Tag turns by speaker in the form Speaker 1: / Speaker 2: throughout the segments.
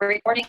Speaker 1: Recording.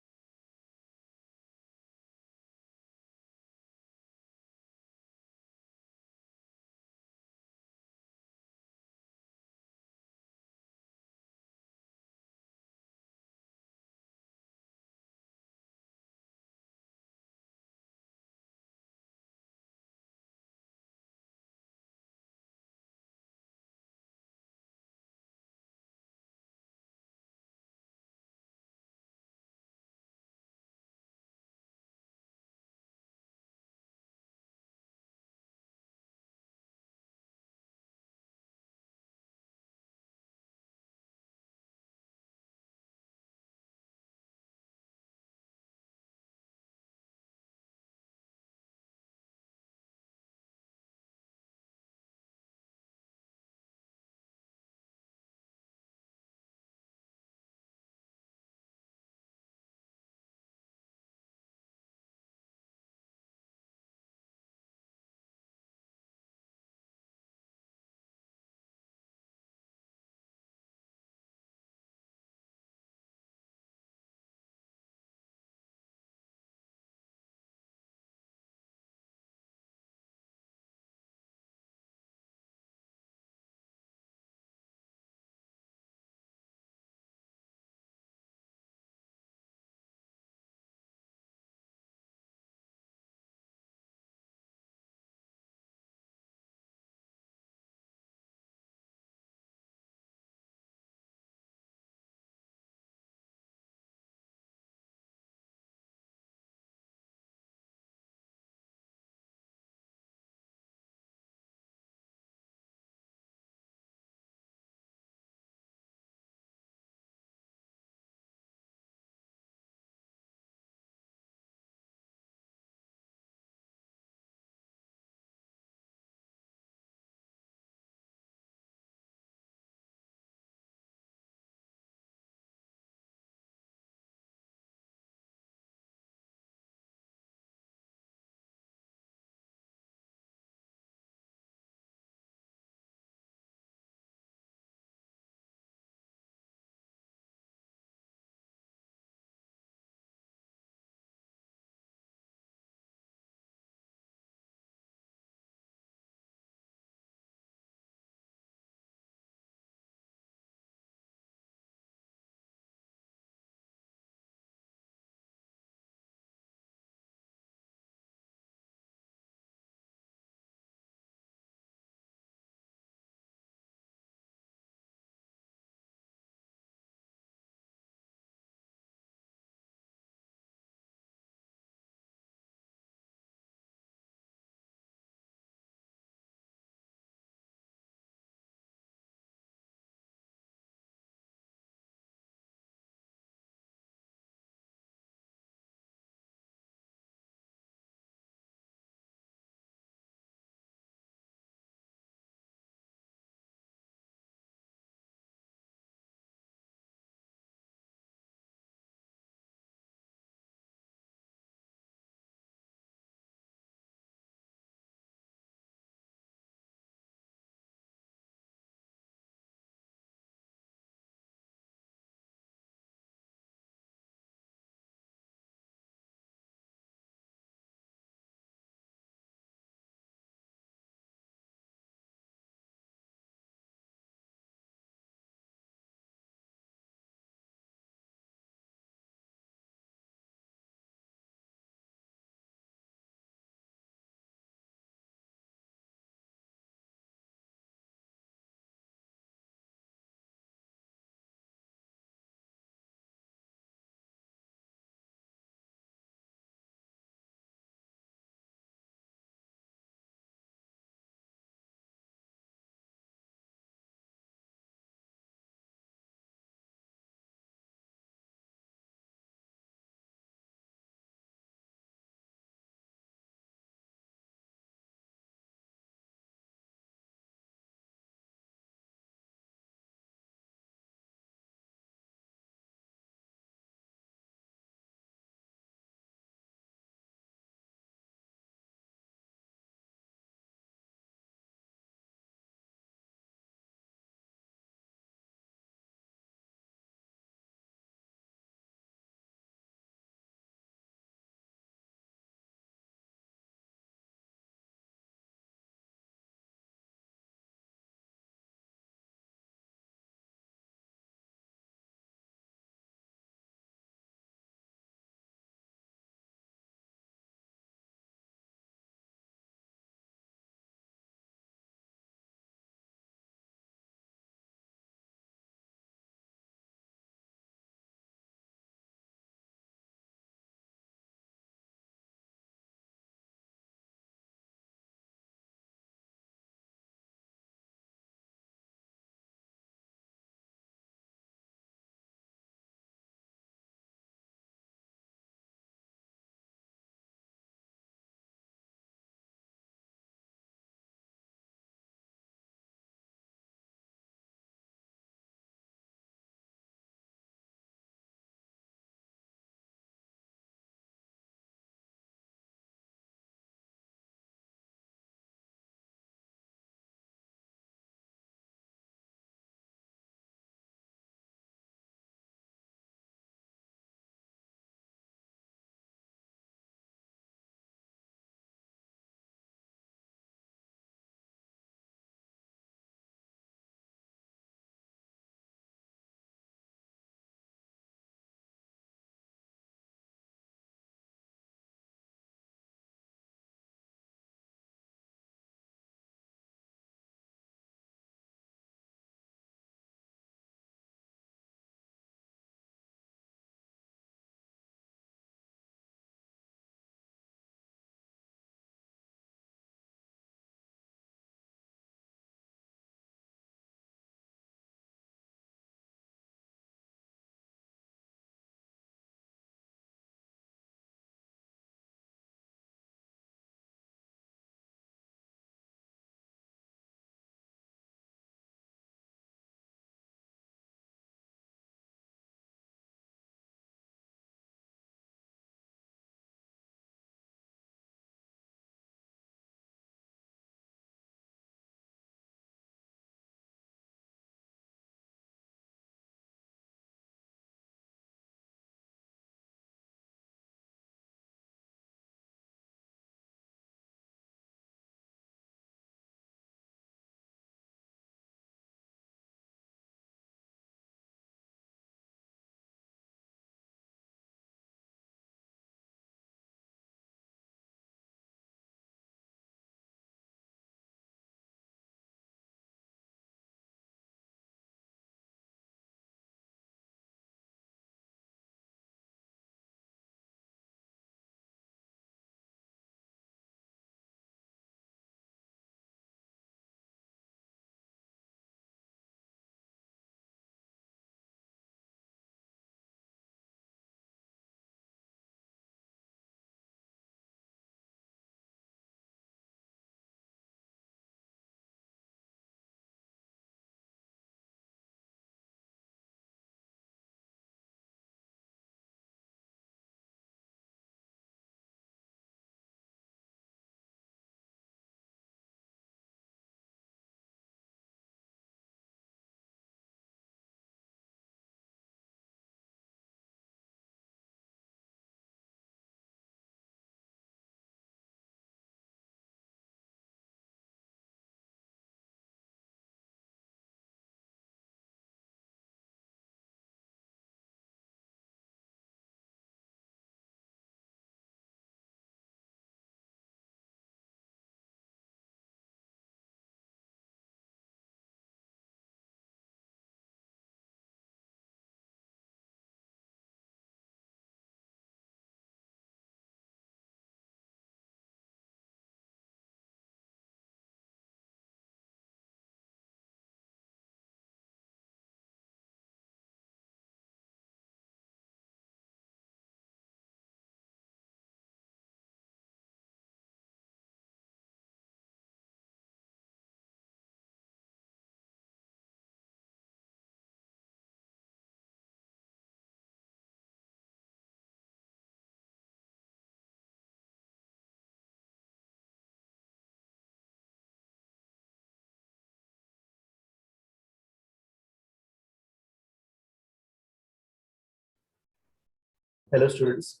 Speaker 1: Hello students,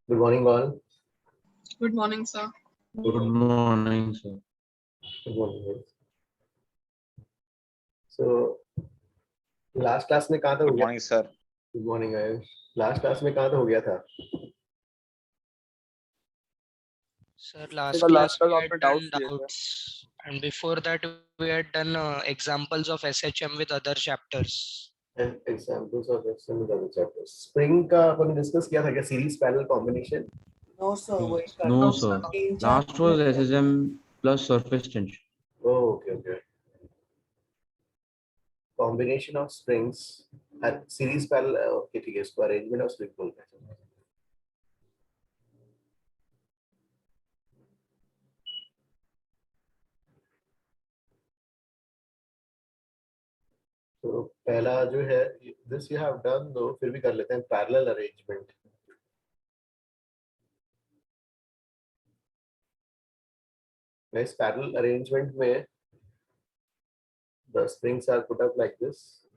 Speaker 1: good morning all.
Speaker 2: Good morning, sir.
Speaker 3: Good morning, sir.
Speaker 1: Good morning guys. So last class में कहाँ तक हो
Speaker 4: Good
Speaker 1: गया?
Speaker 4: morning, sir.
Speaker 1: Good morning guys. Last class में कहाँ तक हो गया था?
Speaker 5: Sir, last
Speaker 6: Sir,
Speaker 5: class
Speaker 6: last
Speaker 5: we
Speaker 6: class
Speaker 5: had
Speaker 6: आपने
Speaker 5: done
Speaker 6: doubts दिए थे.
Speaker 5: doubts, and before that we had done examples of SHM with other chapters.
Speaker 1: And examples of some of the other chapters. Spring का अपन discuss किया था क्या? Series parallel combination.
Speaker 6: No, sir. Wait,
Speaker 3: No, sir. Last was SSM plus surface tension.
Speaker 1: Oh, okay. Combination of springs at series parallel. Okay, ठीक है. इसको arrangement of spring बोलते हैं. तो पहला जो है this you have done दो फिर भी कर लेते हैं parallel arrangement. Nice parallel arrangement में the springs are put up like this.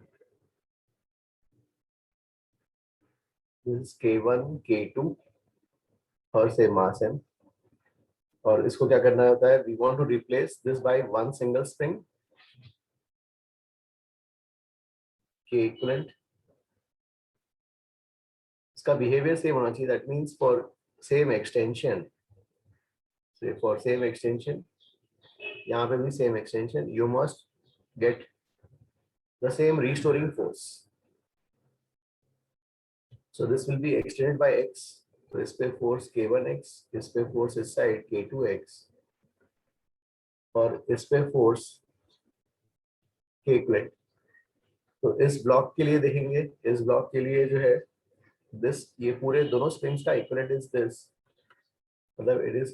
Speaker 1: This is K1, K2 और same mass m. और इसको क्या करना होता है? We want to replace this by one single spring. K equivalent. इसका behavior same होना चाहिए. That means for same extension. Say for same extension. यहाँ पे भी same extension. You must get the same restoring force. So this will be extended by x. तो इस पे force K1x, इस पे force इस side K2x और इस पे force K equivalent. तो इस ब्लॉक के लिए देखेंगे, इस ब्लॉक के लिए जो है this ये पूरे दोनों springs का equivalent is this. मतलब it is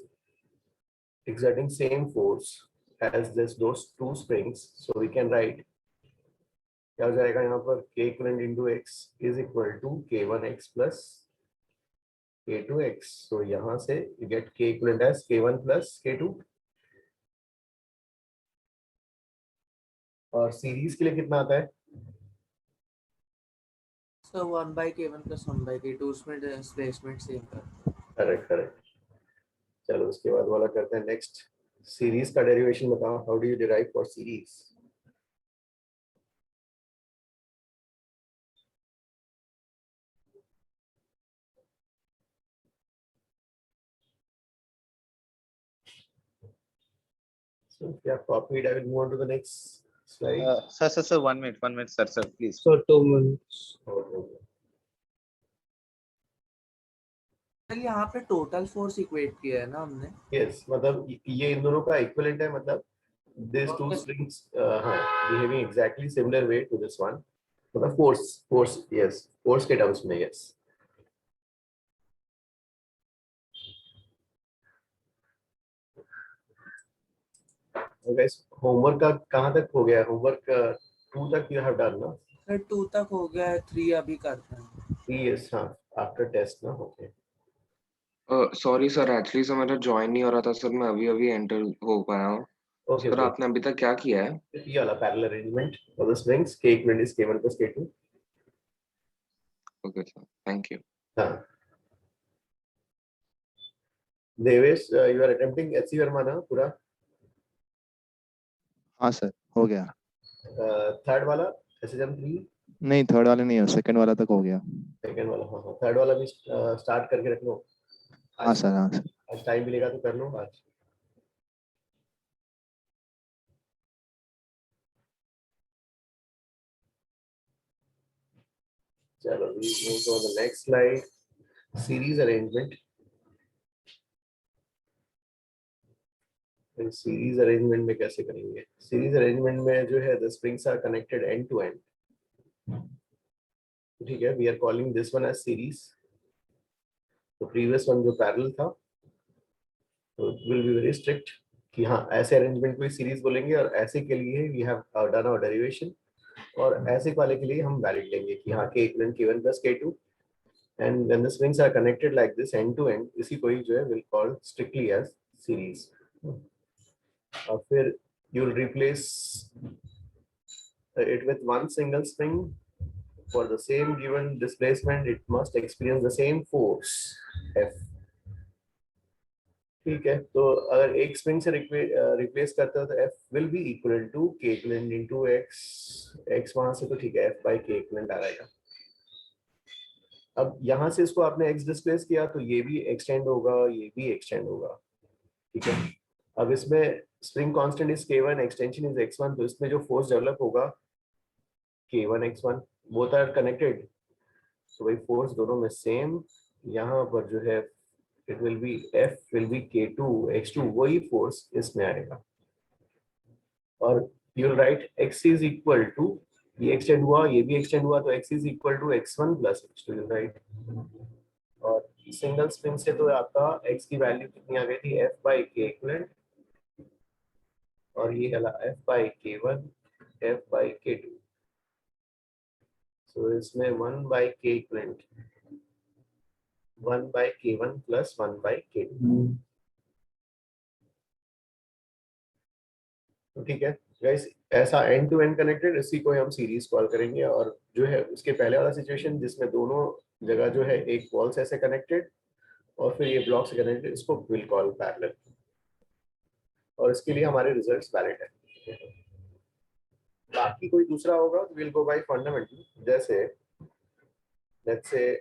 Speaker 1: exerting same force as this those two springs. So we can write क्या हो जाएगा यहाँ पर K equivalent into x is equal to K1x plus K2x. So यहाँ से you get K equivalent as K1 plus K2. और series के लिए कितना आता है?
Speaker 6: So 1 by K1 plus 1 by K2 उसमें displacement same करते हैं.
Speaker 1: करेक्ट. चलो उसके बाद वाला करते हैं नेक्स्ट. सीरीज का डेरिवेशन बताओ. How do you derive for series? So if you have copied, I will move on to the next slide.
Speaker 4: Sir, 1 minute, sir, please.
Speaker 6: So 2 minutes. Sir यहाँ पे टोटल फोर्स इक्वेट किया है ना हमने.
Speaker 1: Yes, मतलब ये इन दोनों का इक्विवेलेंट है. मतलब these two strings हाँ behaving exactly similar way to this one. मतलब force yes, force के terms में yes. Guys, होमवर्क का कहाँ तक हो गया? होमवर्क 2 तक you have done ना?
Speaker 6: सर 2 तक हो गया है, 3 अभी करते हैं.
Speaker 1: 3 yes हाँ after test ना. Okay.
Speaker 7: Sorry sir, actually sir मेरा ज्वाइन नहीं हो रहा था सर. मैं अभी एंटर हो पाया हूँ.
Speaker 1: Okay.
Speaker 7: सर आपने अभी तक क्या किया है?
Speaker 1: ये वाला parallel arrangement for the strings K equivalent is K1 plus K2.
Speaker 7: Okay sir, thank you.
Speaker 1: हाँ. Devesh, you are attempting HC Verma ना पूरा?
Speaker 8: हाँ सर, हो गया.
Speaker 1: थर्ड वाला SHM 3?
Speaker 8: नहीं, थर्ड वाला नहीं है, सेकंड वाला तक हो गया.
Speaker 1: सेकंड वाला हाँ. थर्ड वाला भी स्टार्ट करके रख लो.
Speaker 8: हाँ सर.
Speaker 1: आज टाइम मिलेगा तो कर लो आज. चलो we move to the next slide. Series arrangement. Series arrangement में कैसे करेंगे? सीरीज अरेंजमेंट में जो है the springs are connected end to end. ठीक है, we are calling this one as series. तो previous one जो parallel था तो will be very strict कि हाँ ऐसे अरेंजमेंट को सीरीज बोलेंगे और ऐसे के लिए we have done our derivation और ऐसे वाले के लिए हम वैलिड लेंगे कि हाँ K equivalent K1 plus K2 and when the springs are connected like this end to end इसी को ही जो है will call strictly as series. और फिर you will replace it with one single spring for the same given displacement, it must experience the same force F. ठीक है, तो अगर एक स्प्रिंग से रिप्लेस करते हो तो F will be equal to K equivalent into X, X वहां से तो ठीक है F बाई K इक्विवेलेंट आ जाएगा। अब यहाँ से इसको आपने X डिस्प्लेस किया तो ये भी एक्सटेंड होगा, ये भी एक्सटेंड होगा, ठीक है। अब इसमें spring constant is K1, extension is X1, तो इसमें जो फोर्स डेवलप होगा K1 X1 both are connected, तो भाई फोर्स दोनों में सेम। यहाँ पर जो है it will be F will be K2 X2, वही फोर्स इसमें आएगा। और you will write X is equal to, ये एक्सटेंड हुआ ये भी एक्सटेंड हुआ, तो X is equal to X1 plus X2 you write। और सिंगल स्प्रिंग से तो आपका X की वैल्यू कितनी आ गई थी, F by K इक्विवेलेंट, और ये वाला F by K1 F by K2, so इसमें 1 by K equivalent 1 by K1 plus 1 by K2, तो ठीक है गाइस, ऐसा एंड टू एंड कनेक्टेड, इसी को हम सीरीज कॉल करेंगे। और जो है उसके पहले वाला सिचुएशन जिसमें दोनों जगह जो है एक वॉल से ऐसे कनेक्टेड और फिर ये ब्लॉक से कनेक्टेड, इसको विल कॉल पैरेलल, और इसके लिए हमारे रिजल्ट्स वैलिड है। बाकी कोई दूसरा होगा तो विल गो बाय फंडामेंटल, जैसे let's say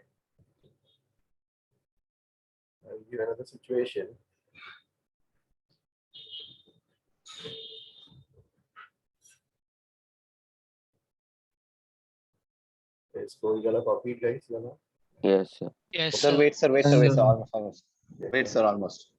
Speaker 1: give another situation, इसको ये वाला कॉपी गाइस वाला,
Speaker 4: Yes, sir.
Speaker 5: Yes,
Speaker 4: Sir,
Speaker 5: sir.
Speaker 4: wait, sir, almost. Wait, sir, almost.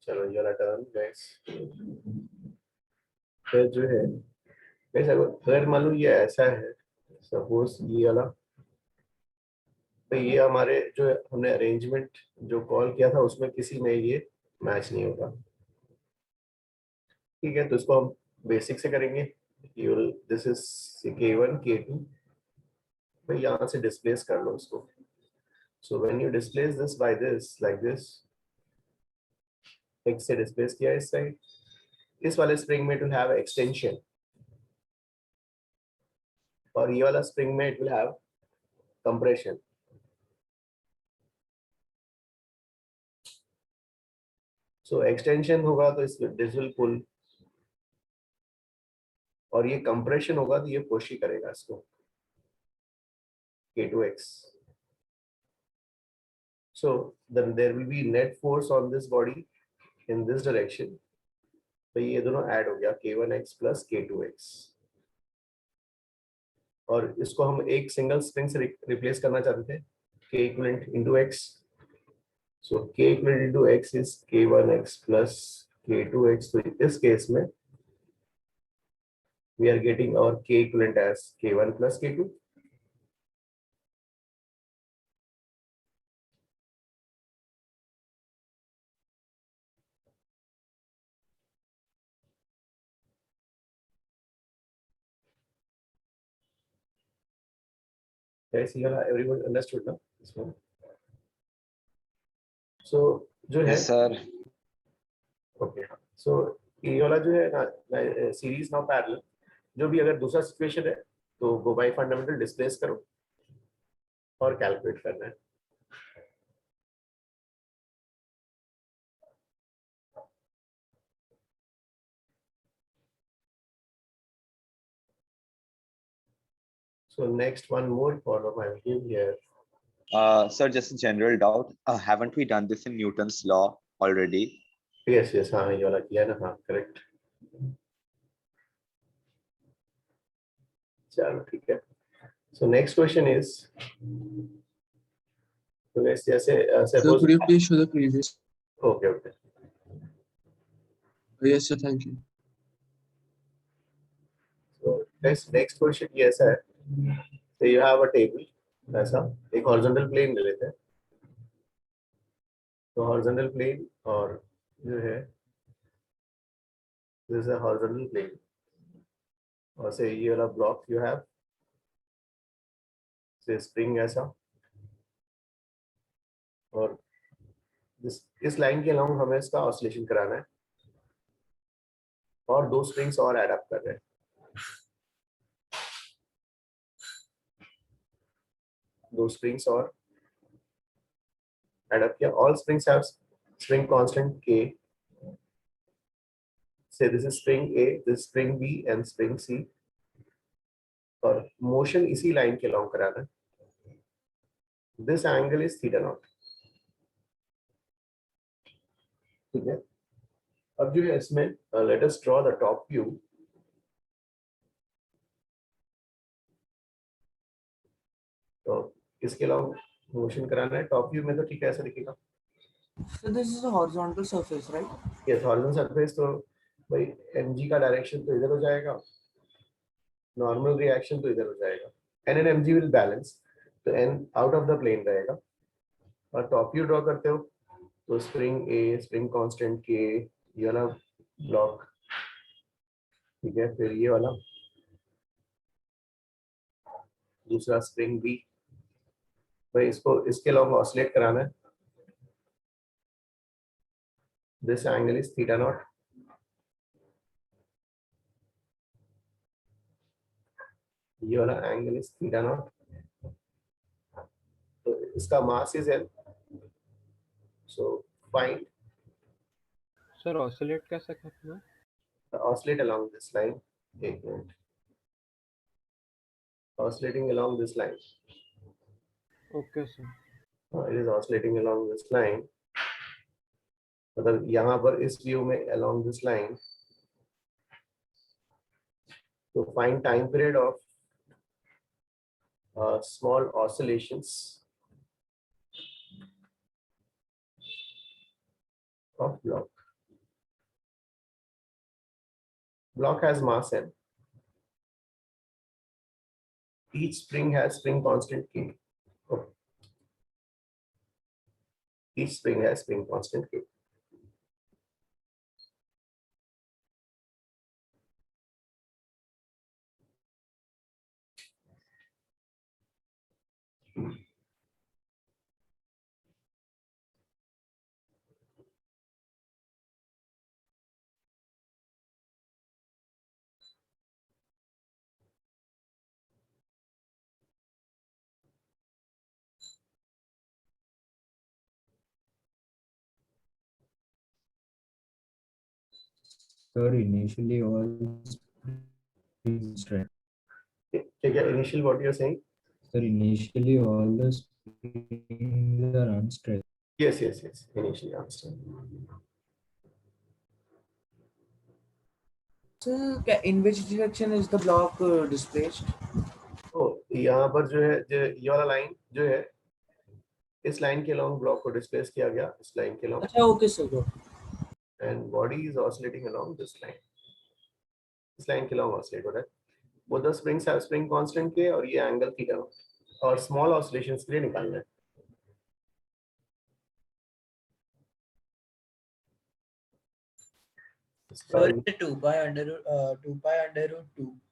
Speaker 1: चलो ये वाला टर्म गाइस, फिर जो है गाइस अगर मान लो ये ऐसा है, सपोज ये वाला, तो ये हमारे जो हमने अरेंजमेंट जो कॉल किया था उसमें किसी में ये मैच नहीं होगा, ठीक है। तो इसको हम बेसिक से करेंगे, दिस इज K1 K2, तो यहाँ से डिस्प्लेस कर लो इसको। So when you displace this by this like this, X से डिस्प्लेस किया इस साइड, इस वाले स्प्रिंग में इट विल हैव एक्सटेंशन, और ये वाला स्प्रिंग में it will have compression. So extension होगा तो दिस विल पुल, और ये कंप्रेशन होगा तो ये पुश ही करेगा इसको, K2X। So then there will be net force on this body in this direction, तो ये दोनों ऐड हो गया K1X plus K2X, और इसको हम एक सिंगल स्प्रिंग से रिप्लेस करना चाहते थे, K equivalent into X, so K equivalent into X is K1X plus K2X, तो इस केस में we are getting our K equivalent as K1 plus K2, guys here everyone understood now this one? So जो है
Speaker 4: Yes, sir.
Speaker 1: Okay, सो ये वाला जो है ना सीरीज नाउ पैरेलल, जो भी अगर दूसरा सिचुएशन है तो गो बाय फंडामेंटल, डिस्प्लेस करो और कैलकुलेट करना है। So next one more problem I'll give here.
Speaker 4: Sir, just a general doubt. Haven't we done this in Newton's law already?
Speaker 1: Yes, yes, हाँ ये वाला किया ना, हाँ करेक्ट। चलो ठीक है। So next question is, so let's जैसे
Speaker 9: Sir,
Speaker 1: suppose,
Speaker 9: could you please show the previous?
Speaker 1: okay, okay.
Speaker 9: Yes, sir. Thank you.
Speaker 1: So next question ये ऐसा है, तो यू हैव अ टेबल, ऐसा एक हॉरिजॉन्टल प्लेन ले लेते हैं, तो हॉरिजॉन्टल प्लेन और जो है this is a horizontal plane, और से ये वाला block you have say spring ऐसा, और इस लाइन के अलाउंग हमें इसका ऑसिलेशन कराना है, और दो स्प्रिंग्स और ऐड अप कर रहे हैं, दो स्प्रिंग्स और ऐड अप किया, all springs have spring constant k, से this is spring a, this spring b and spring c, और मोशन इसी लाइन के अलाउंग कराना है, this angle is theta not, ठीक है। अब जो है इसमें let us draw the top view, तो इसके अलावा मोशन कराना है टॉप व्यू में, तो ठीक है ऐसा दिखेगा।
Speaker 6: So this is a horizontal surface, right?
Speaker 1: Yes horizontal surface, तो भाई mg का डायरेक्शन तो इधर हो जाएगा, नॉर्मल रिएक्शन तो इधर हो जाएगा, n and mg will balance, तो n out of the plane रहेगा, और टॉप व्यू ड्रॉ करते हो तो spring a, spring constant k, ये वाला ब्लॉक, ठीक है, फिर ये वाला दूसरा स्प्रिंग b, भाई इसको इसके अलावा ऑसिलेट कराना है, this angle is theta not, ये वाला एंगल इज थीटा नॉट, तो इसका mass is l, so find
Speaker 9: sir oscillate कैसे करना है?
Speaker 1: oscillate along this line, एक minute, oscillating along this line,
Speaker 9: okay sir.
Speaker 1: it is oscillating along this line, मतलब यहाँ पर इस व्यू में along this line, to find time period of small oscillations of block. Block has mass m. Each spring has spring constant k. Oh. Each spring has spring constant k.
Speaker 3: Sir, initially all springs strength.
Speaker 1: ठीक है, initial what you are saying?
Speaker 3: Sir, initially all the springs are unstressed.
Speaker 1: Yes, yes, yes. Initially, I understand.
Speaker 6: So in which direction is the block displaced?
Speaker 1: तो यहाँ पर जो है, जो ये वाला लाइन जो है, इस लाइन के लॉन्ग ब्लॉक को डिस्प्लेस किया गया इस लाइन के लॉन्ग,
Speaker 6: अच्छा okay sir.
Speaker 1: And body is oscillating along this line, इस लाइन के लॉन्ग ऑसिलेट हो रहा है, वो the springs have spring constant के, और ये एंगल थीटा, और स्मॉल ऑसिलेशंस के लिए निकालना है।
Speaker 6: So it's 2 pi under root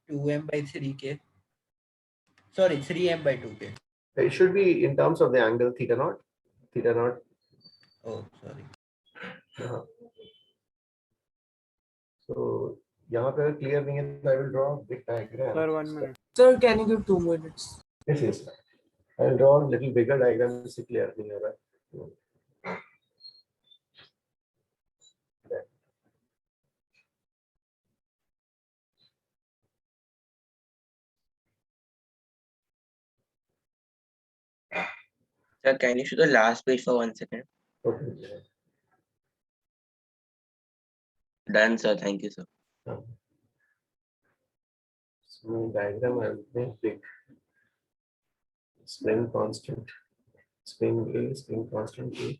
Speaker 6: 2m by 3k. Sorry, 3m by 2k.
Speaker 1: It should be in terms of the angle theta naught. Theta naught.
Speaker 6: Oh, sorry.
Speaker 1: So यहाँ पे clear नहीं है, तो I will draw a big diagram.
Speaker 9: Sir, 1 minute.
Speaker 6: Sir, can you give 2 minutes?
Speaker 1: Yes, yes. I will draw a little bigger diagram, इससे clear नहीं हो रहा है.
Speaker 10: Sir, can you show the last page for 1 second?
Speaker 1: Okay.
Speaker 10: Done, sir. Thank you, sir.
Speaker 1: So diagram I will make big. Spring constant. Spring A, spring constant A.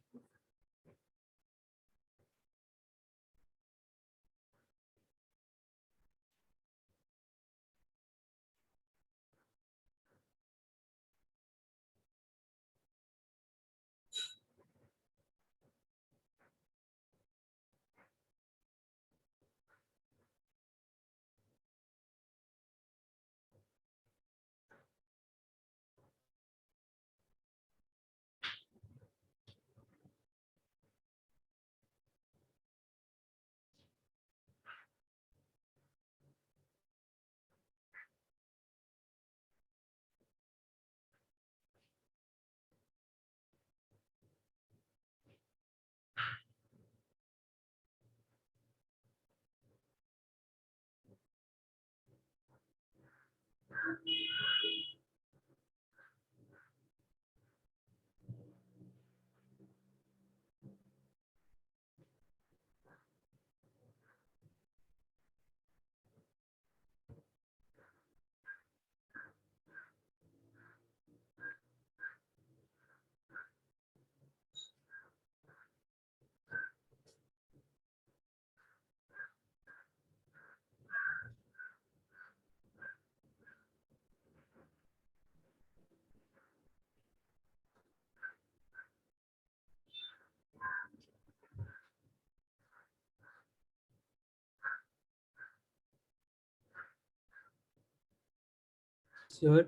Speaker 11: Sir,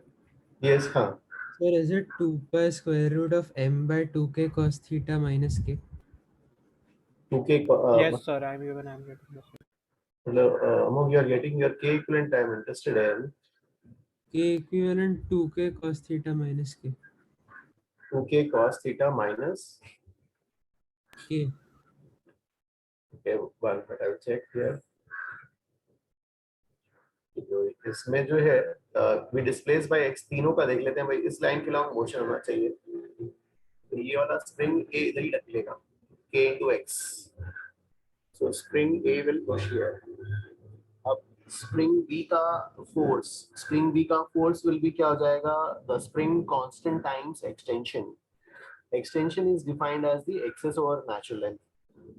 Speaker 1: Yes, हाँ.
Speaker 11: sir, is it 2 pi square root of m by 2k cos theta minus k?
Speaker 1: 2k
Speaker 9: Yes, sir. I'm getting this.
Speaker 1: Among you are getting your k equivalent. I am interested in
Speaker 11: K equivalent 2k cos theta minus k.
Speaker 1: 2k cos theta minus.
Speaker 11: K.
Speaker 1: Okay, one minute, I will check here. जो इसमें जो है we displaced by x तीनों का देख लेते हैं भाई. इस लाइन के लॉन्ग मोशन होना चाहिए. तो ये वाला स्प्रिंग a इधर ही रख लेगा k into x. So spring a will push here. अब spring b का force will be क्या हो जाएगा? The spring constant times extension. Extension is defined as the excess over natural length.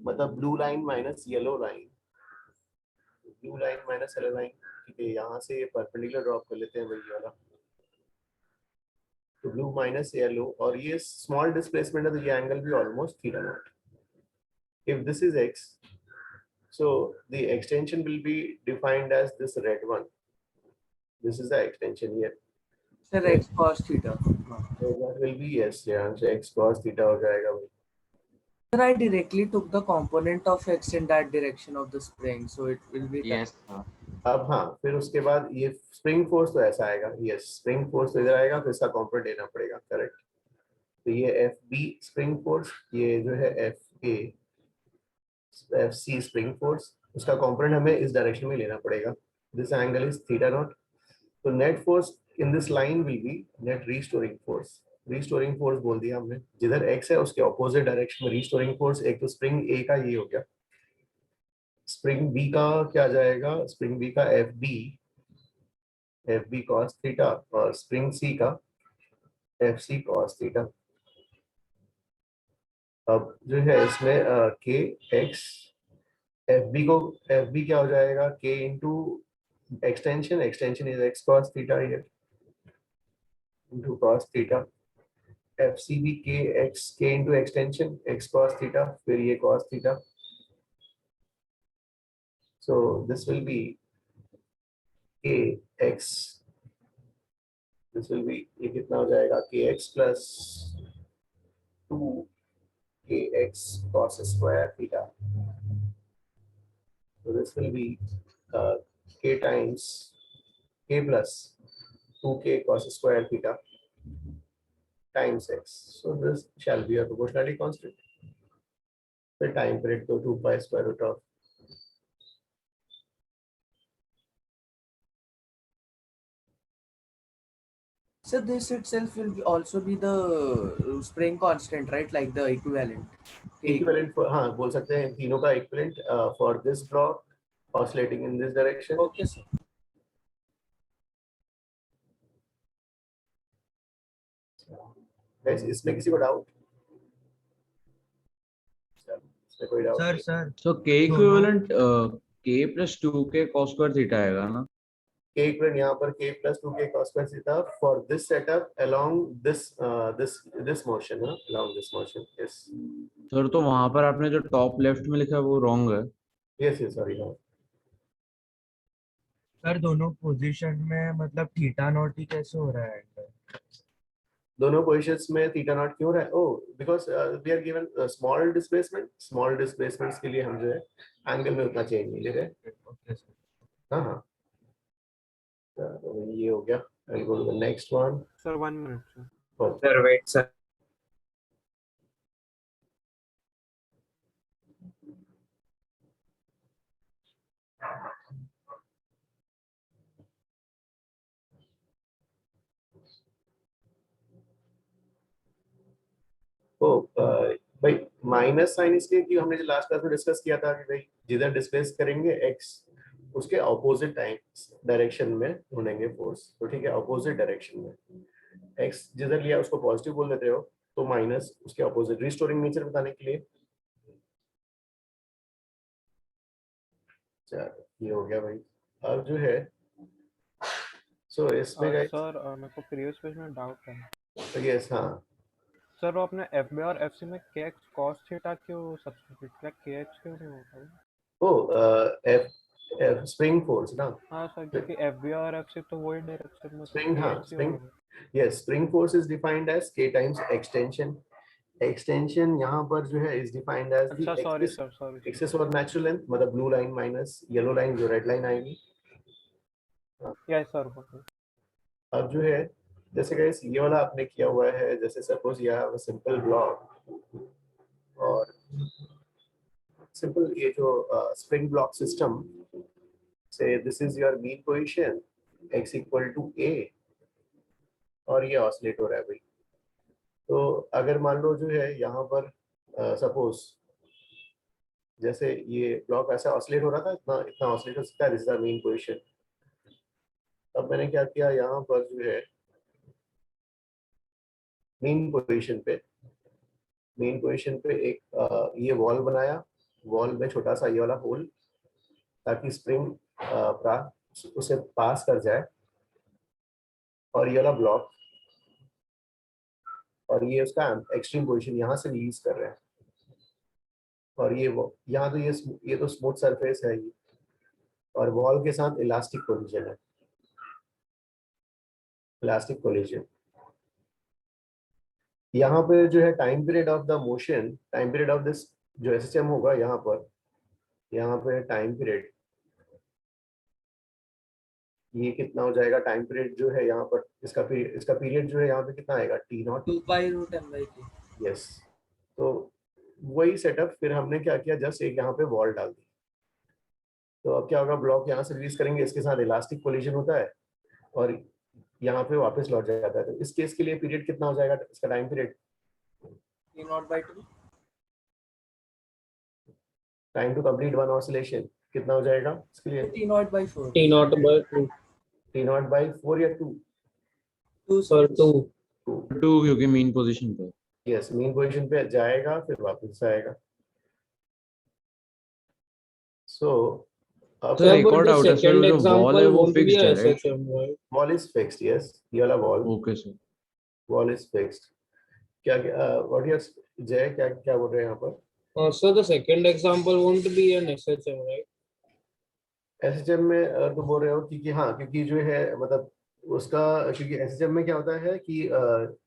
Speaker 1: मतलब blue line minus yellow line. Blue line minus yellow line. ठीक है, यहाँ से परपेंडिकुलर ड्रॉप कर लेते हैं वही वाला. तो ब्लू माइनस येलो और ये स्मॉल डिस्प्लेसमेंट है तो ये एंगल भी almost theta naught. If this is x, so the extension will be defined as this red one. This is the extension here.
Speaker 6: Sir, x cos theta.
Speaker 1: So that will be yes, yeah, so x cos theta हो जाएगा भाई.
Speaker 6: Sir, I directly took the component of x in that direction of the spring, so it will be.
Speaker 10: Yes, sir.
Speaker 1: अब हाँ, फिर उसके बाद ये spring force तो ऐसा आएगा. यस, स्प्रिंग फोर्स तो इधर आएगा, फिर इसका कॉम्पोनेंट लेना पड़ेगा. करेक्ट. तो ये एफ बी स्प्रिंग फोर्स, ये जो है F A F C spring force, उसका कॉम्पोनेंट हमें इस डायरेक्शन में लेना पड़ेगा. This angle is theta naught. तो net force in this line will be net restoring force. Restoring force बोल दिया हमने. जिधर एक्स है उसके ऑपोजिट डायरेक्शन में रीस्टोरिंग फोर्स. एक तो स्प्रिंग ए का ये हो गया. स्प्रिंग बी का क्या जाएगा? स्प्रिंग बी का एफ बी कॉस थीटा और स्प्रिंग सी का एफ सी कॉस थीटा. अब जो है इसमें के एक्स एफ बी क्या हो जाएगा? K into extension is x cos theta here into cos theta. F C भी K into extension x cos theta, फिर ये cos theta. So this will be kx. This will be ये कितना हो जाएगा? kx plus 2kx cos square theta. So this will be k times k plus 2k cos square theta times x. So this shall be a proportionality constant. The time period to 2 pi square root of
Speaker 6: So this itself will also be the spring constant, right? Like the equivalent.
Speaker 1: equivalent for हाँ बोल सकते हैं तीनों का equivalent for this block oscillating in this direction.
Speaker 6: Okay, sir.
Speaker 1: Guys, इसमें किसी को doubt? इसमें कोई doubt?
Speaker 3: Sir sir
Speaker 12: So k equivalent k plus 2k cos square theta आएगा ना?
Speaker 1: K equivalent यहाँ पर k plus 2k cos square theta for this setup along this motion, along this motion. Yes.
Speaker 12: Sir तो वहां पर आपने जो top left में लिखा है वो रॉन्ग है.
Speaker 1: Yes, sorry. No.
Speaker 3: सर दोनों पोजीशन में मतलब थीटा नॉट ही कैसे हो रहा है?
Speaker 1: दोनों पोजीशंस में थीटा नॉट क्यों रहा है? Oh, because we are given small displacement. Small displacements के लिए हम जो है एंगल में उतना चेंज नहीं ले रहे. हाँ हाँ. ये हो गया. I'll go to the next one.
Speaker 9: Sir, 1 minute, sir.
Speaker 1: Oh.
Speaker 10: Sir, wait, sir.
Speaker 1: तो भाई माइनस साइन इसलिए कि हमने जो लास्ट क्लास में डिस्कस किया था कि भाई जिधर डिस्प्लेस करेंगे एक्स उसके ऑपोजिट टाइम डायरेक्शन में ढूंढेंगे फोर्स। तो ठीक है, ऑपोजिट डायरेक्शन में एक्स जिधर लिया उसको पॉजिटिव बोल देते हो, तो माइनस उसके ऑपोजिट, रिस्टोरिंग नेचर बताने के लिए। चलो ये हो गया भाई। अब जो है सो इसमें गाइस,
Speaker 9: सर मेरे को प्रीवियस पेज में डाउट है।
Speaker 1: यस हाँ,
Speaker 9: सर वो अपने एफ बी और एफ सी में के एक्स कॉस थीटा क्यों सब्स्टिट्यूट किया, के एच क्यों नहीं होता?
Speaker 1: ओ एफ स्प्रिंग फोर्स ना।
Speaker 9: हाँ सर, क्योंकि एफ बी और एफ सी तो वही डायरेक्शन में, तो
Speaker 1: स्प्रिंग, हाँ
Speaker 9: के एच
Speaker 1: स्प्रिंग,
Speaker 9: होगा।
Speaker 1: Yes spring force is defined as k times extension. Extension यहाँ पर जो है इज डिफाइंड एज
Speaker 9: अच्छा
Speaker 1: the
Speaker 9: sorry sir, sorry
Speaker 1: excess और नेचुरल लेंथ, मतलब blue line minus yellow line जो रेड लाइन आएगी।
Speaker 9: Yes sir.
Speaker 1: अब जो है जैसे गाइस ये वाला आपने किया हुआ है, जैसे सपोज यह हैव अ सिंपल ब्लॉक और सिंपल ये जो spring block system say this is your mean position x equal to a और ये ऑसिलेट हो रहा है भाई। तो अगर मान लो जो है यहाँ पर सपोज जैसे ये ब्लॉक ऐसा ऑसिलेट हो रहा था, इतना इतना ऑसिलेट हो सकता है, this is the mean position. अब मैंने क्या किया, यहाँ पर जो है मेन पोजीशन पे एक ये वॉल बनाया, वॉल में छोटा सा ये वाला होल, ताकि स्प्रिंग उसे पास कर जाए, और ये वाला ब्लॉक, और ये उसका एक्सट्रीम पोजीशन यहाँ से रिलीज कर रहे हैं, और ये वो यहाँ तो ये तो स्मूथ सरफेस है ये, और वॉल के साथ इलास्टिक कोलिजन है, इलास्टिक कोलिजन। यहाँ पे जो है time period of the motion, time period of this जो एसएचएम होगा यहाँ पे टाइम पीरियड, ये कितना हो जाएगा टाइम पीरियड जो है यहाँ पर, इसका पीरियड जो है यहाँ पे कितना आएगा, टी नॉट
Speaker 6: 2 √m/k।
Speaker 1: यस। तो वही सेटअप फिर हमने क्या किया, जस्ट एक यहाँ पे वॉल डाल दी। तो अब क्या होगा, ब्लॉक यहाँ से रिलीज करेंगे, इसके साथ इलास्टिक कोलिजन होता है और यहाँ पे वापस लौट जाता है। तो इस केस के लिए पीरियड कितना हो जाएगा, इसका time period,
Speaker 6: T0/2।
Speaker 1: Time to complete one oscillation कितना हो जाएगा इसके लिए,
Speaker 6: T0/4।
Speaker 11: T0/2
Speaker 1: T0/4 या 2?
Speaker 6: 2
Speaker 11: or 2.
Speaker 12: 2 क्योंकि मेन पोजीशन पे।
Speaker 1: यस, मेन पोजीशन पे जाएगा फिर वापस आएगा। सो अब
Speaker 12: सर एक
Speaker 11: but
Speaker 12: और
Speaker 11: the
Speaker 12: डाउट है सर,
Speaker 11: second
Speaker 12: जो वॉल है
Speaker 11: example
Speaker 12: वो
Speaker 11: won't be
Speaker 12: फिक्स्ड
Speaker 11: a
Speaker 12: है right?
Speaker 11: SHM, right?
Speaker 1: Wall is fixed, yes ये वाला
Speaker 12: okay sir.
Speaker 1: Wall is fixed. क्या व्हाट यू जय क्या क्या बोल रहे हैं यहाँ पर?
Speaker 11: So the second example won't be an SHM, right?
Speaker 1: SHM में तो बोल रहे हो क्योंकि हाँ, क्योंकि जो है मतलब उसका, क्योंकि एसएचएम में क्या होता है कि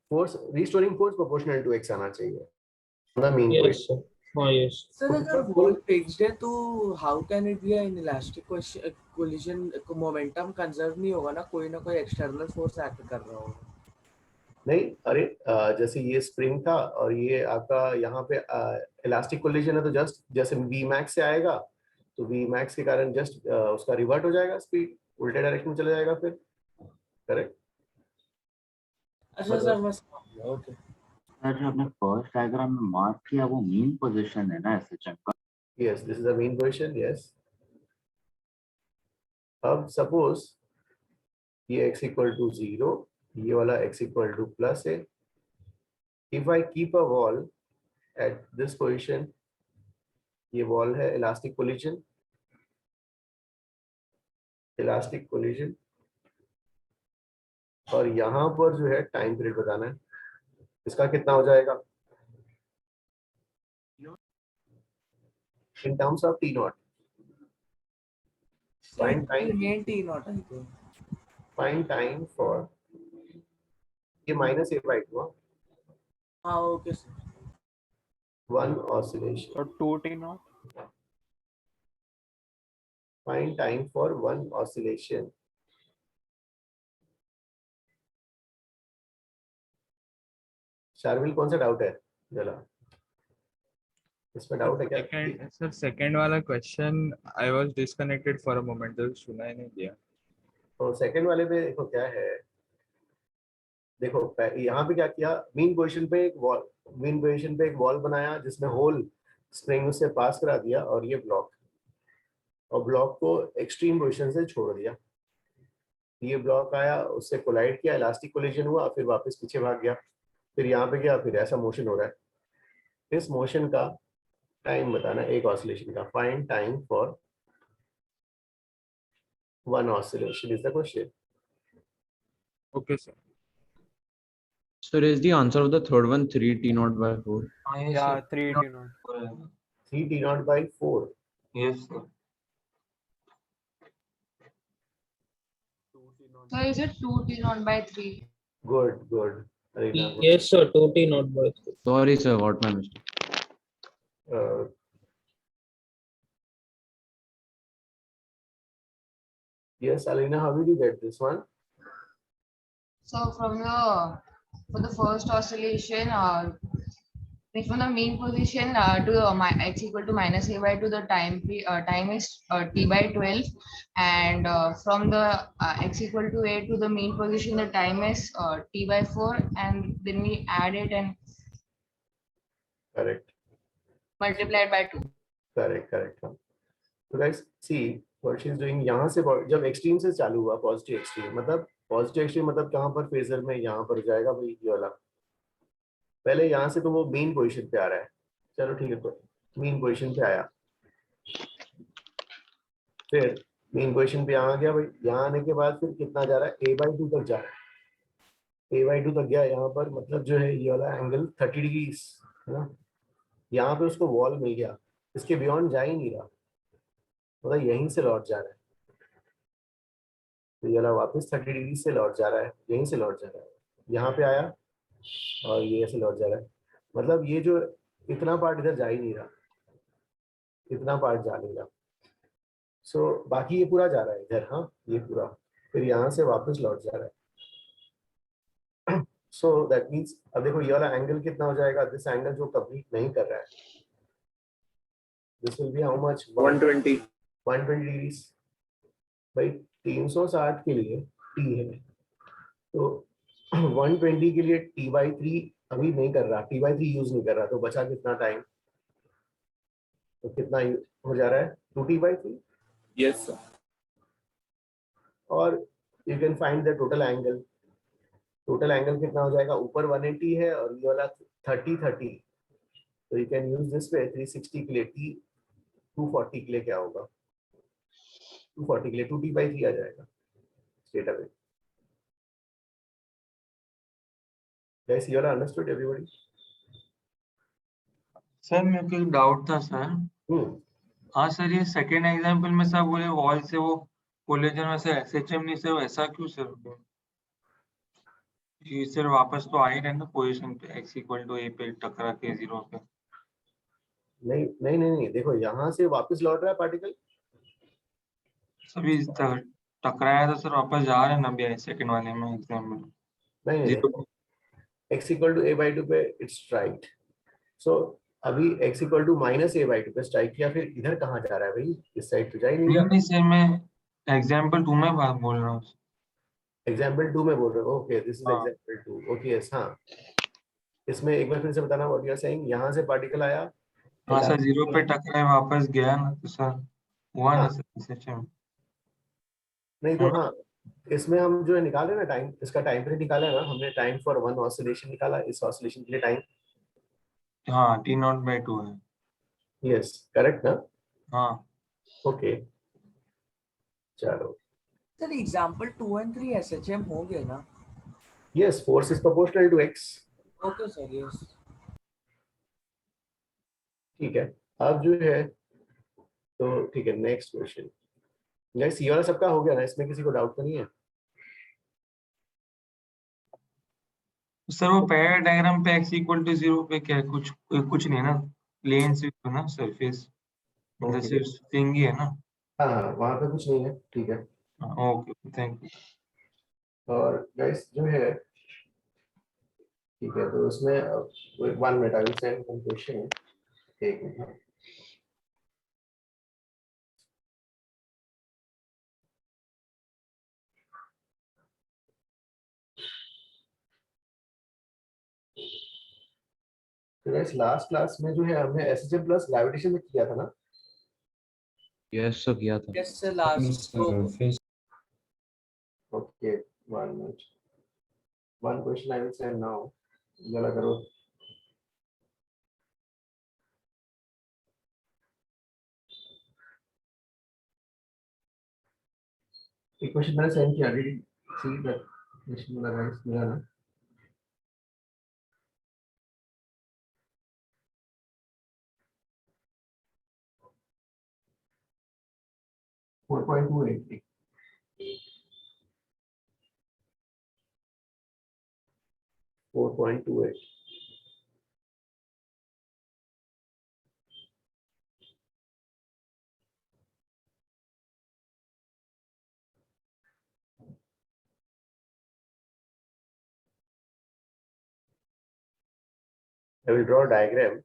Speaker 1: force, restoring force proportional to x आना चाहिए, the mean
Speaker 11: Yes, sir. Yes.
Speaker 6: Sir, अगर wall fixed है तो how can it be an elastic collision? Momentum conserve नहीं होगा ना, कोई ना कोई external force act कर रहा होगा।
Speaker 1: नहीं, अरे जैसे ये स्प्रिंग था और ये आपका यहाँ पे इलास्टिक कोलिजन है, तो जस्ट जैसे वी मैक्स से आएगा तो वी मैक्स के कारण जस्ट उसका रिवर्ट हो जाएगा, स्पीड उल्टे डायरेक्शन में चला जाएगा फिर, करेक्ट?
Speaker 6: अच्छा सर, मैं समझ गया। ओके
Speaker 13: सर जो आपने फर्स्ट डायग्राम में मार्क किया वो मीन पोजीशन है ना एसएचएम का?
Speaker 1: Yes, this is the main position, yes. अब सपोज ये x इक्वल टू 0, ये वाला x इक्वल टू प्लस है, if I keep a wall at this position, ये वॉल है इलास्टिक कोलिजन, इलास्टिक कोलिजन, और यहाँ पर जो है टाइम पीरियड बताना है, इसका कितना हो जाएगा in terms of T not. Find time,
Speaker 6: main T0 है तो।
Speaker 1: फाइंड टाइम फॉर ये माइनस a/2
Speaker 6: हाँ ओके सर।
Speaker 1: वन ऑसिलेशन,
Speaker 9: तो 2T0।
Speaker 1: Find time for one oscillation. Sharvil कौन सा डाउट है जरा, इसमें डाउट है क्या?
Speaker 14: सर सेकंड वाला question I was disconnected for a moment, तो सुनाई नहीं दिया।
Speaker 1: तो सेकंड वाले में देखो क्या है, देखो यहाँ पे क्या किया, मीन पोजीशन पे एक मीन पोजीशन पे एक वॉल बनाया जिसमें होल स्प्रिंग उससे पास करा दिया, और ये ब्लॉक, और ब्लॉक को एक्सट्रीम पोजीशन से छोड़ दिया। ये ब्लॉक आया, उससे कोलाइड किया, इलास्टिक कोलिजन हुआ, फिर वापस पीछे भाग गया, फिर यहाँ पे गया, फिर ऐसा मोशन हो रहा है। इस मोशन का टाइम बताना, एक ऑसिलेशन का। Find time for one oscillation is the question.
Speaker 14: Okay, sir.
Speaker 12: Sir, is the answer of the third one 3 T naught by 4?
Speaker 9: Yeah, 3 T0.
Speaker 1: 3 T naught by 4.
Speaker 10: Yes, sir.
Speaker 2: So is it 2 T naught by 3?
Speaker 1: Good, good. Arina, good.
Speaker 5: Yes, sir. 2T not by 3.
Speaker 12: Sorry, sir, got my mistake.
Speaker 1: Uh, yes, Alina, how did you get this one?
Speaker 2: So for the first oscillation, from the mean position to x equal to minus a by 2, the time is t by 12, and from the x equal to a to the mean position, the time is t by 4, and then we add it and
Speaker 1: Correct,
Speaker 2: multiplied by 2.
Speaker 1: correct, correct. So guys, see what she's doing. यहाँ से जब extreme से चालू हुआ, positive extreme मतलब कहाँ पर phasor में, यहाँ पर जाएगा भाई ये वाला। पहले यहाँ से तो वो मेन पोजीशन पे आ रहा है, चलो ठीक है, तो मेन पोजीशन पे आया, फिर मेन पोजीशन पे यहाँ गया भाई, यहाँ आने के बाद फिर कितना जा रहा है, a/2 तक जा रहा है, a/2 तक गया यहाँ पर, मतलब जो है ये वाला एंगल 30 डिग्री है ना। यहाँ पे उसको वॉल मिल गया, इसके बियॉन्ड जा ही नहीं रहा, मतलब यहीं से लौट जा रहा है, तो ये वाला वापस 30 डिग्री से लौट जा रहा है, यहीं से लौट जा रहा है, यहाँ पे आया और ये ऐसे लौट जा रहा है, मतलब ये जो इतना पार्ट इधर जा ही नहीं रहा, इतना पार्ट जा नहीं रहा। सो बाकी ये पूरा जा रहा है इधर, हाँ ये पूरा, फिर यहाँ से वापस लौट जा रहा है। सो दैट मीन्स अब देखो ये वाला एंगल कितना हो जाएगा, दिस एंगल जो कंप्लीट नहीं कर रहा है, this will be how much, 120 degrees भाई। 360 के लिए टी है, तो 120 के लिए t/3 अभी नहीं कर रहा, t/3 यूज नहीं कर रहा, तो बचा कितना टाइम, तो कितना हो जा रहा है, 2t/3।
Speaker 14: Yes, sir.
Speaker 1: और you can find the total angle, total angle कितना हो जाएगा, ऊपर 180 है और ये वाला 30, तो यू कैन यूज दिस पे 360 के लिए t, 240 के लिए क्या होगा, 240 के लिए 2t/3 आ जाएगा straight away. Guys, you all understood everybody?
Speaker 15: Sir मेरे को एक डाउट था सर। हाँ सर, ये सेकेंड एग्जांपल में सब बोले वॉल से वो कोलेजन में से एसएचएम नहीं सर, ऐसा क्यों सर? ये सर वापस तो आ ही रहे ना पोजीशन पे, x इक्वल टू a पे टकरा के 0 पे।
Speaker 1: नहीं नहीं नहीं नहीं, देखो यहाँ से वापस लौट रहा है पार्टिकल,
Speaker 15: सभी टकराया तो सर वापस जा रहे हैं ना अभी सेकंड वाले में एग्जाम्पल।
Speaker 1: नहीं x इक्वल टू a/2 पे इट्स राइट। सो अभी x equal to minus a/2 पे स्ट्राइक किया, फिर इधर कहाँ जा रहा है भाई, इस साइड तो जा ही नहीं रहा।
Speaker 15: नहीं सर, मैं एग्जाम्पल 2 में बात बोल रहा हूँ।
Speaker 1: एग्जाम्पल 2 में बोल रहे हो, okay this is example 2, okay yes. हाँ इसमें एक बार फिर से बताना व्हाट यू आर सेइंग, यहाँ से पार्टिकल आया,
Speaker 15: हाँ सर 0 पे टकराए वापस गया ना, तो सर हुआ ना सर एसएचएम।
Speaker 1: नहीं तो हाँ, इसमें हम जो है निकाले ना टाइम, इसका टाइम पीरियड निकाला ना हमने, टाइम फॉर वन ऑसिलेशन निकाला, इस ऑसिलेशन के लिए टाइम,
Speaker 15: हाँ t0/2 है।
Speaker 1: यस करेक्ट ना।
Speaker 15: हाँ
Speaker 1: ओके चलो।
Speaker 6: सर एग्जांपल 2 and 3 एसएचएम हो गए ना?
Speaker 1: Yes, force is proportional to x।
Speaker 6: Okay sir, yes
Speaker 1: ठीक है, अब जो है तो ठीक है, नेक्स्ट क्वेश्चन। गाइस ये वाला सबका हो गया ना, इसमें किसी को डाउट तो नहीं है?
Speaker 15: सर वो पैरेलल डायग्राम पे x इक्वल टू 0 पे क्या है? कुछ नहीं ना, प्लेन से ना सरफेस, मतलब सिर्फ स्ट्रिंग ही है ना।
Speaker 1: हाँ वहाँ पे कुछ नहीं है, ठीक है।
Speaker 15: Okay thank you.
Speaker 1: और गाइस जो है ठीक है, तो उसमें 1 minute I will send one question, एक मिनट। तो गाइस लास्ट क्लास में जो है हमने एसएचएम प्लस ग्रेविटेशन में किया था ना?
Speaker 12: यस सर किया था।
Speaker 6: Yes, sir, last
Speaker 1: Okay, 1 minute. One question I will send now. जरा करो। एक क्वेश्चन मैंने सेंड किया, did you see that question वाला guys मिला ना? Four point two eight 4.28. I will draw a diagram.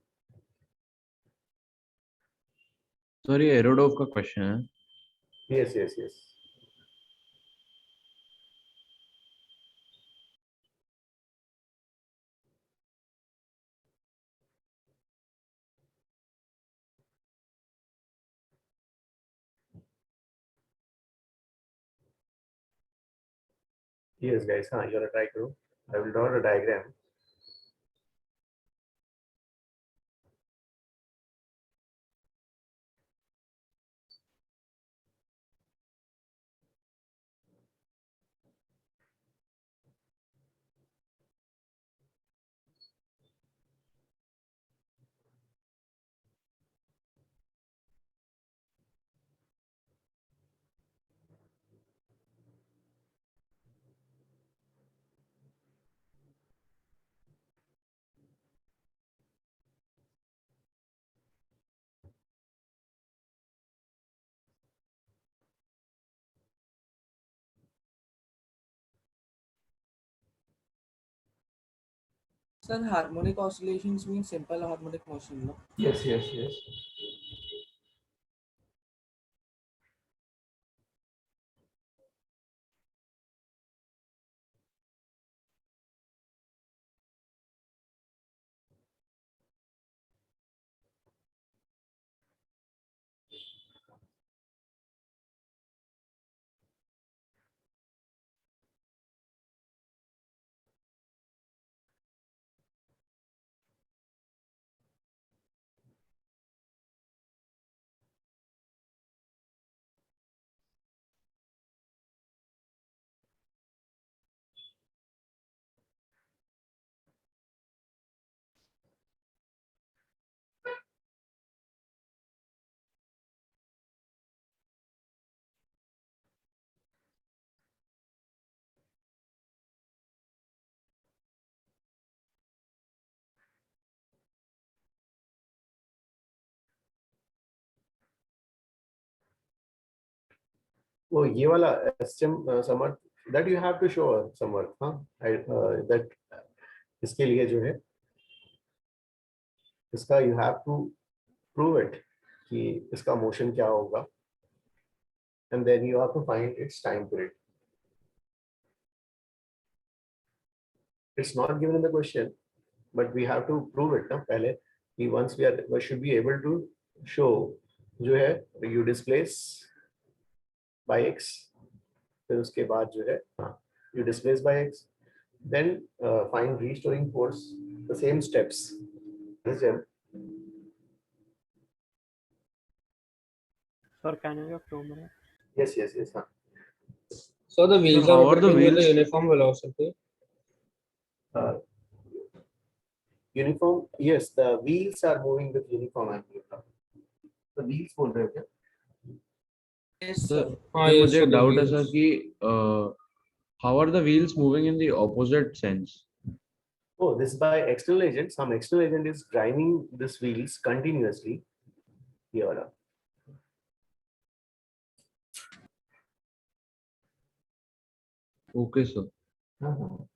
Speaker 12: Sir ये एरोडोव का क्वेश्चन है।
Speaker 1: Yes, yes, yes. Yes, guys. हाँ, you wanna try करो. I will draw a diagram.
Speaker 6: Sir, harmonic oscillations mean simple harmonic motion, no?
Speaker 1: Yes, yes, yes. वो ये वाला STM Samarth that you have to show समर्थ, हाँ, that इसके लिए जो है इसका you have to prove it कि इसका मोशन क्या होगा, and then you have to find its time period. It's not given in the question, but we have to prove it ना पहले कि once we should be able to show जो है you displace by x, फिर उसके बाद जो है हाँ you displace by x, then find restoring force, the same steps. Yes, Jim?
Speaker 9: Sir, can you give 2 minutes?
Speaker 1: Yes, yes, yes. हाँ.
Speaker 16: So the wheels
Speaker 12: how
Speaker 16: are
Speaker 12: are the
Speaker 16: rotating with the
Speaker 12: wheels?
Speaker 16: uniform velocity.
Speaker 1: Uniform, yes, the wheels are moving with uniform angular. The wheels बोल रहे हो क्या?
Speaker 6: Yes,
Speaker 12: sir
Speaker 6: sir.
Speaker 12: ये
Speaker 16: Yes,
Speaker 12: मुझे
Speaker 16: sir,
Speaker 12: एक
Speaker 16: the
Speaker 12: doubt है sir
Speaker 16: wheels.
Speaker 12: कि how are the wheels moving in the opposite sense?
Speaker 1: Oh, this is by external agent. Some external agent is driving this wheels continuously. ये वाला.
Speaker 12: Okay sir.
Speaker 1: हाँ.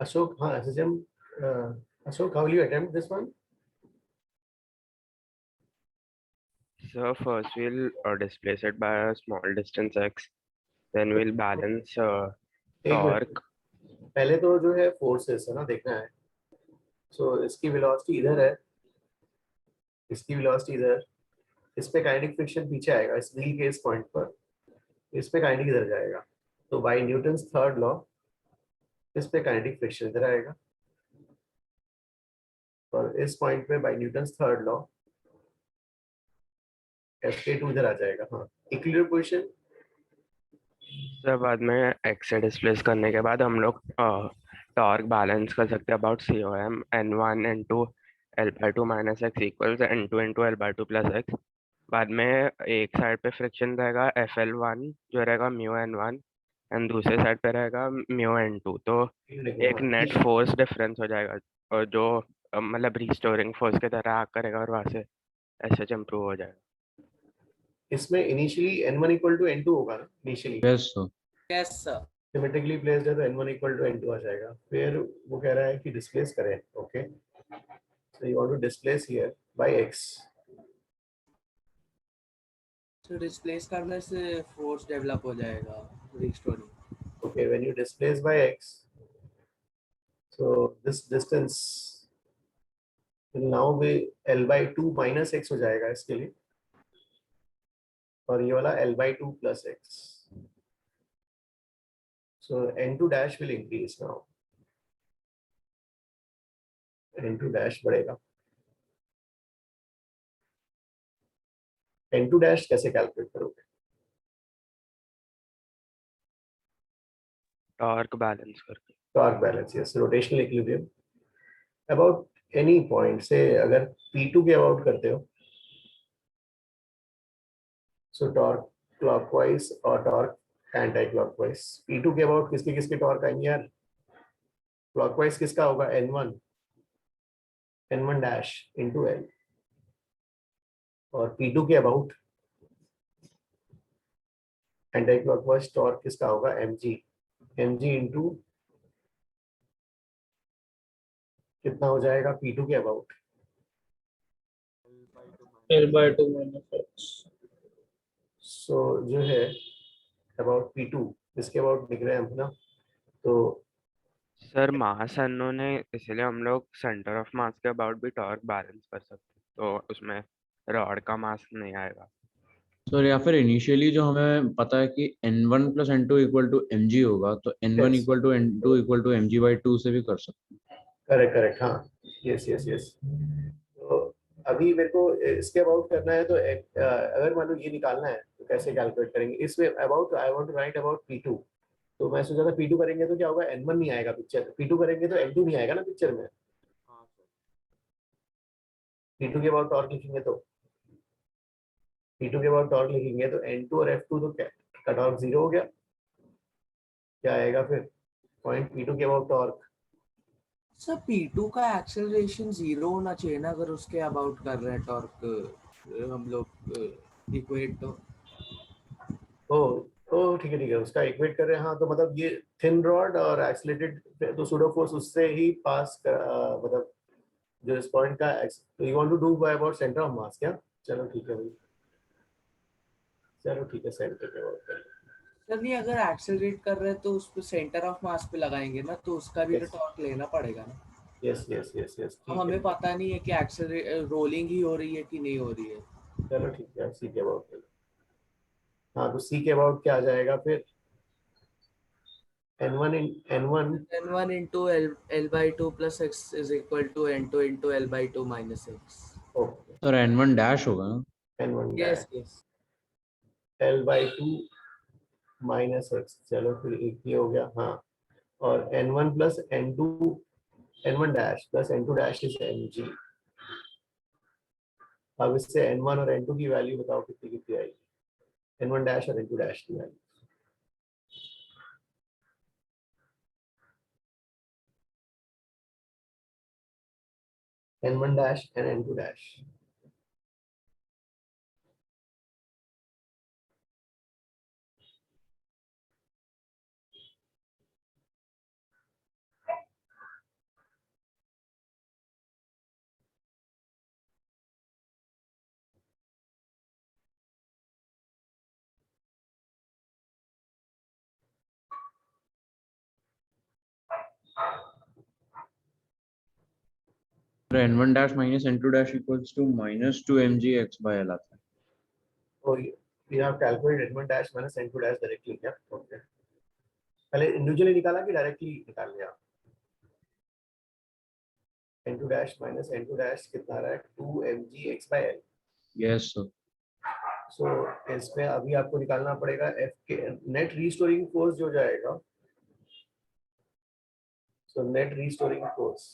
Speaker 1: Ashok, SHM, Ashok, how will you attempt this one?
Speaker 17: So first we'll displace it by a small distance x, then we'll balance
Speaker 1: एक minute,
Speaker 17: torque.
Speaker 1: पहले तो जो है forces है ना देखना है. सो इसकी वेलोसिटी इधर है, इसकी वेलोसिटी इधर, इस पे काइनेटिक फ्रिक्शन पीछे आएगा इस व्हील के इस पॉइंट पर, इस पे काइनेटिक इधर जाएगा. तो बाय न्यूटन्स थर्ड लॉ इस पे काइनेटिक फ्रिक्शन इधर आएगा, और इस पॉइंट पे bye Newton's third law Fk2 इधर आ जाएगा. हाँ, इक्विलिब्रियम पोजीशन.
Speaker 17: तो बाद में x से डिस्प्लेस करने के बाद हम लोग टॉर्क बैलेंस कर सकते हैं about COM n1 n2 L/2 minus x equals n2 into L/2 plus x. बाद में एक साइड पे फ्रिक्शन रहेगा FL1 जो रहेगा म्यू n1 एंड दूसरे साइड पे रहेगा म्यू n2. तो एक नेट फोर्स डिफरेंस हो जाएगा, और जो मतलब रिस्टोरिंग फोर्स की तरह एक्ट करेगा, और वहां से SH इम्प्रूव हो जाएगा.
Speaker 1: इसमें initially n1 equal to n2 होगा ना initially.
Speaker 12: Yes sir.
Speaker 6: Yes sir.
Speaker 1: Symmetrically placed है तो n1 इक्वल टू n2 आ जाएगा. फिर वो कह रहा है कि डिस्प्लेस करें. Okay, so you want to displace here by x.
Speaker 6: तो डिस्प्लेस करने से फोर्स डेवलप हो जाएगा restoring.
Speaker 1: Okay, when you displace by x, so this distance will now be L/2 minus x हो जाएगा इसके लिए, और ये वाला L/2 plus x. So n2 dash will increase now. n2 dash बढ़ेगा. n2 dash कैसे कैलकुलेट करोगे?
Speaker 17: टॉर्क बैलेंस करके.
Speaker 1: Torque balance, yes. Rotational equilibrium about any point से अगर P2 के अबाउट करते हो, सो टॉर्क क्लॉकवाइज और टॉर्क एंटी क्लॉकवाइज. P2 के अबाउट किसके किसके टॉर्क आएंगे यार? क्लॉकवाइज किसका होगा? n1 डैश इंटू L, और P2 के अबाउट एंटी क्लॉकवाइज टॉर्क किसका होगा? mg इंटू कितना हो जाएगा P2 के अबाउट?
Speaker 16: L/2 minus x.
Speaker 1: सो जो है अबाउट P2 इसके अबाउट लिख रहे हैं हम ना. तो
Speaker 17: सर मास अननोन है, इसलिए हम लोग सेंटर ऑफ मास के अबाउट भी टॉर्क बैलेंस कर सकते हैं, तो उसमें रॉड का मास नहीं आएगा.
Speaker 12: सर या फिर इनिशियली जो हमें पता है कि n1 plus n2 equal to mg होगा, तो n1
Speaker 1: Yes.
Speaker 12: equal to n2 equal to mg/2 से भी कर सकते हैं.
Speaker 1: करेक्ट करेक्ट, हाँ, यस यस यस. तो अभी मेरे को इसके अबाउट करना है, तो अगर मान लो ये निकालना है तो कैसे कैलकुलेट करेंगे? इसमें about I want to write about P2. तो मैं सोचा था P2 करेंगे तो क्या होगा? n1 नहीं आएगा पिक्चर. P2 करेंगे तो n2 नहीं आएगा ना पिक्चर में. P2 के अबाउट टॉर्क लिखेंगे तो P2 के बाद टॉर्क लिखेंगे तो N2 और F2 तो क्या का टॉर्क 0 हो गया. क्या आएगा फिर? पॉइंट P2 के अबाउट टॉर्क.
Speaker 6: सर P2 का एक्सेलरेशन 0 होना चाहिए ना, अगर उसके अबाउट कर रहे हैं टॉर्क हम लोग इक्वेट.
Speaker 1: तो ठीक है, उसका इक्वेट कर रहे हैं. हाँ, तो मतलब ये थिन रॉड और एक्सीलरेटेड, तो सूडो फोर्स उससे ही पास मतलब जो इस पॉइंट का तो you want to do by about centre of mass क्या? चलो ठीक है भाई, चलो ठीक है, सेंटर के अबाउट कर.
Speaker 6: चलिए, अगर एक्सेलरेट कर रहे हैं तो उस पे सेंटर ऑफ मास पे लगाएंगे ना, तो उसका भी तो टॉर्क लेना पड़ेगा ना.
Speaker 1: Yes yes yes yes.
Speaker 6: तो हमें पता नहीं है कि एक्सेलरेट रोलिंग ही हो रही है कि नहीं हो रही है.
Speaker 1: चलो ठीक है, सी के अबाउट कर. हाँ, तो सी के अबाउट क्या आ जाएगा फिर? n1
Speaker 6: into L/2 plus x is equal to n2 into L/2 minus x.
Speaker 12: Sir n1 dash होगा ना?
Speaker 1: n1
Speaker 6: Yes, yes.
Speaker 1: L/2 minus x. चलो फिर एक ही हो गया. हाँ, और n1 plus n2, n1 dash plus n2 dash is mg. अब इससे n1 और n2 की वैल्यू बताओ कितनी कितनी आएगी? n1 डैश और n2 डैश की value. n1 dash and n2 dash.
Speaker 12: n1 dash minus n2 dash equals to minus 2 mg x by L आता है.
Speaker 1: तो we have calculated n1 dash minus n2 dash directly क्या? Okay. पहले individually निकाला कि directly निकाल लिया? n2 dash minus n2 dash कितना आ रहा है? 2 mg x by L.
Speaker 12: Yes sir.
Speaker 1: So इसमें अभी आपको निकालना पड़ेगा F के नेट रीस्टोरिंग फोर्स जो जाएगा. So net restoring force.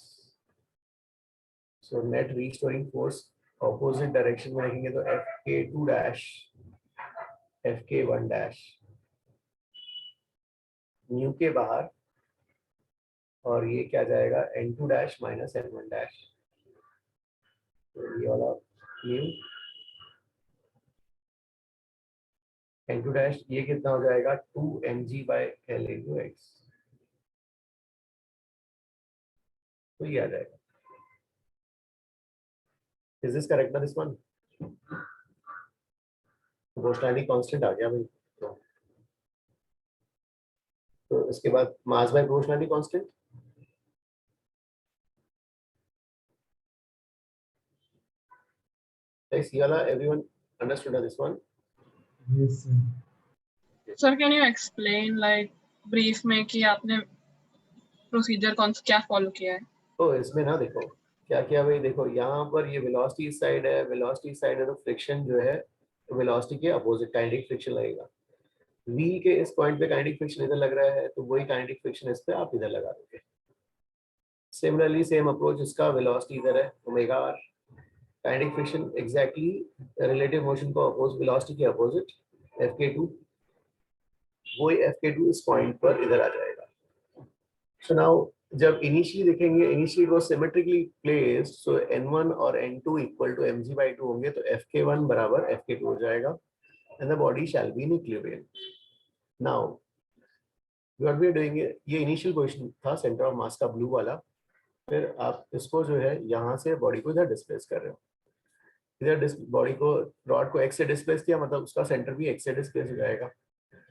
Speaker 1: So net restoring force opposite direction में लिखेंगे तो Fk2 dash Fk1 dash new के बाहर और ये क्या जाएगा n2 dash minus n1 dash. तो ये वाला न्यू n2 dash ये कितना हो जाएगा 2 mg by L into x. तो ये आ जाएगा. Is this correct ना this one? प्रोपोर्शनैलिटी कांस्टेंट आ गया भाई. तो इसके बाद mass by proportionality constant. Guys, everyone understood this one?
Speaker 11: Yes sir.
Speaker 16: Sir, can you explain like brief में कि आपने प्रोसीजर कौन सा क्या फॉलो किया है?
Speaker 1: तो इसमें ना देखो क्या किया भाई. देखो यहाँ पर ये वेलोसिटी साइड है, वेलोसिटी साइड है तो फ्रिक्शन जो है वेलोसिटी के अपोजिट काइनेटिक फ्रिक्शन लगेगा. व्हील के इस पॉइंट पे काइनेटिक फ्रिक्शन इधर लग रहा है तो वही काइनेटिक फ्रिक्शन इस पे आप इधर लगा दोगे. सिमिलरली सेम अप्रोच इसका वेलोसिटी इधर है omega r. Kinetic friction exactly relative motion को अपोज वेलोसिटी के अपोजिट Fk2. वही Fk2 इस पॉइंट पर इधर आ जाएगा. सो नाउ जब इनिशियली देखेंगे इनिशियली वो सिमेट्रिकली प्लेस्ड सो n1 और n2 equal to mg by 2 होंगे तो Fk1 बराबर Fk2 हो जाएगा and the body shall be in equilibrium. Now what we are doing, ये इनिशियल पोजीशन था सेंटर ऑफ मास का ब्लू वाला. फिर आप इसको जो है यहाँ से बॉडी को इधर डिस्प्लेस कर रहे हो. इधर बॉडी को रॉड को x से डिस्प्लेस किया मतलब उसका सेंटर भी x से डिस्प्लेस हो जाएगा.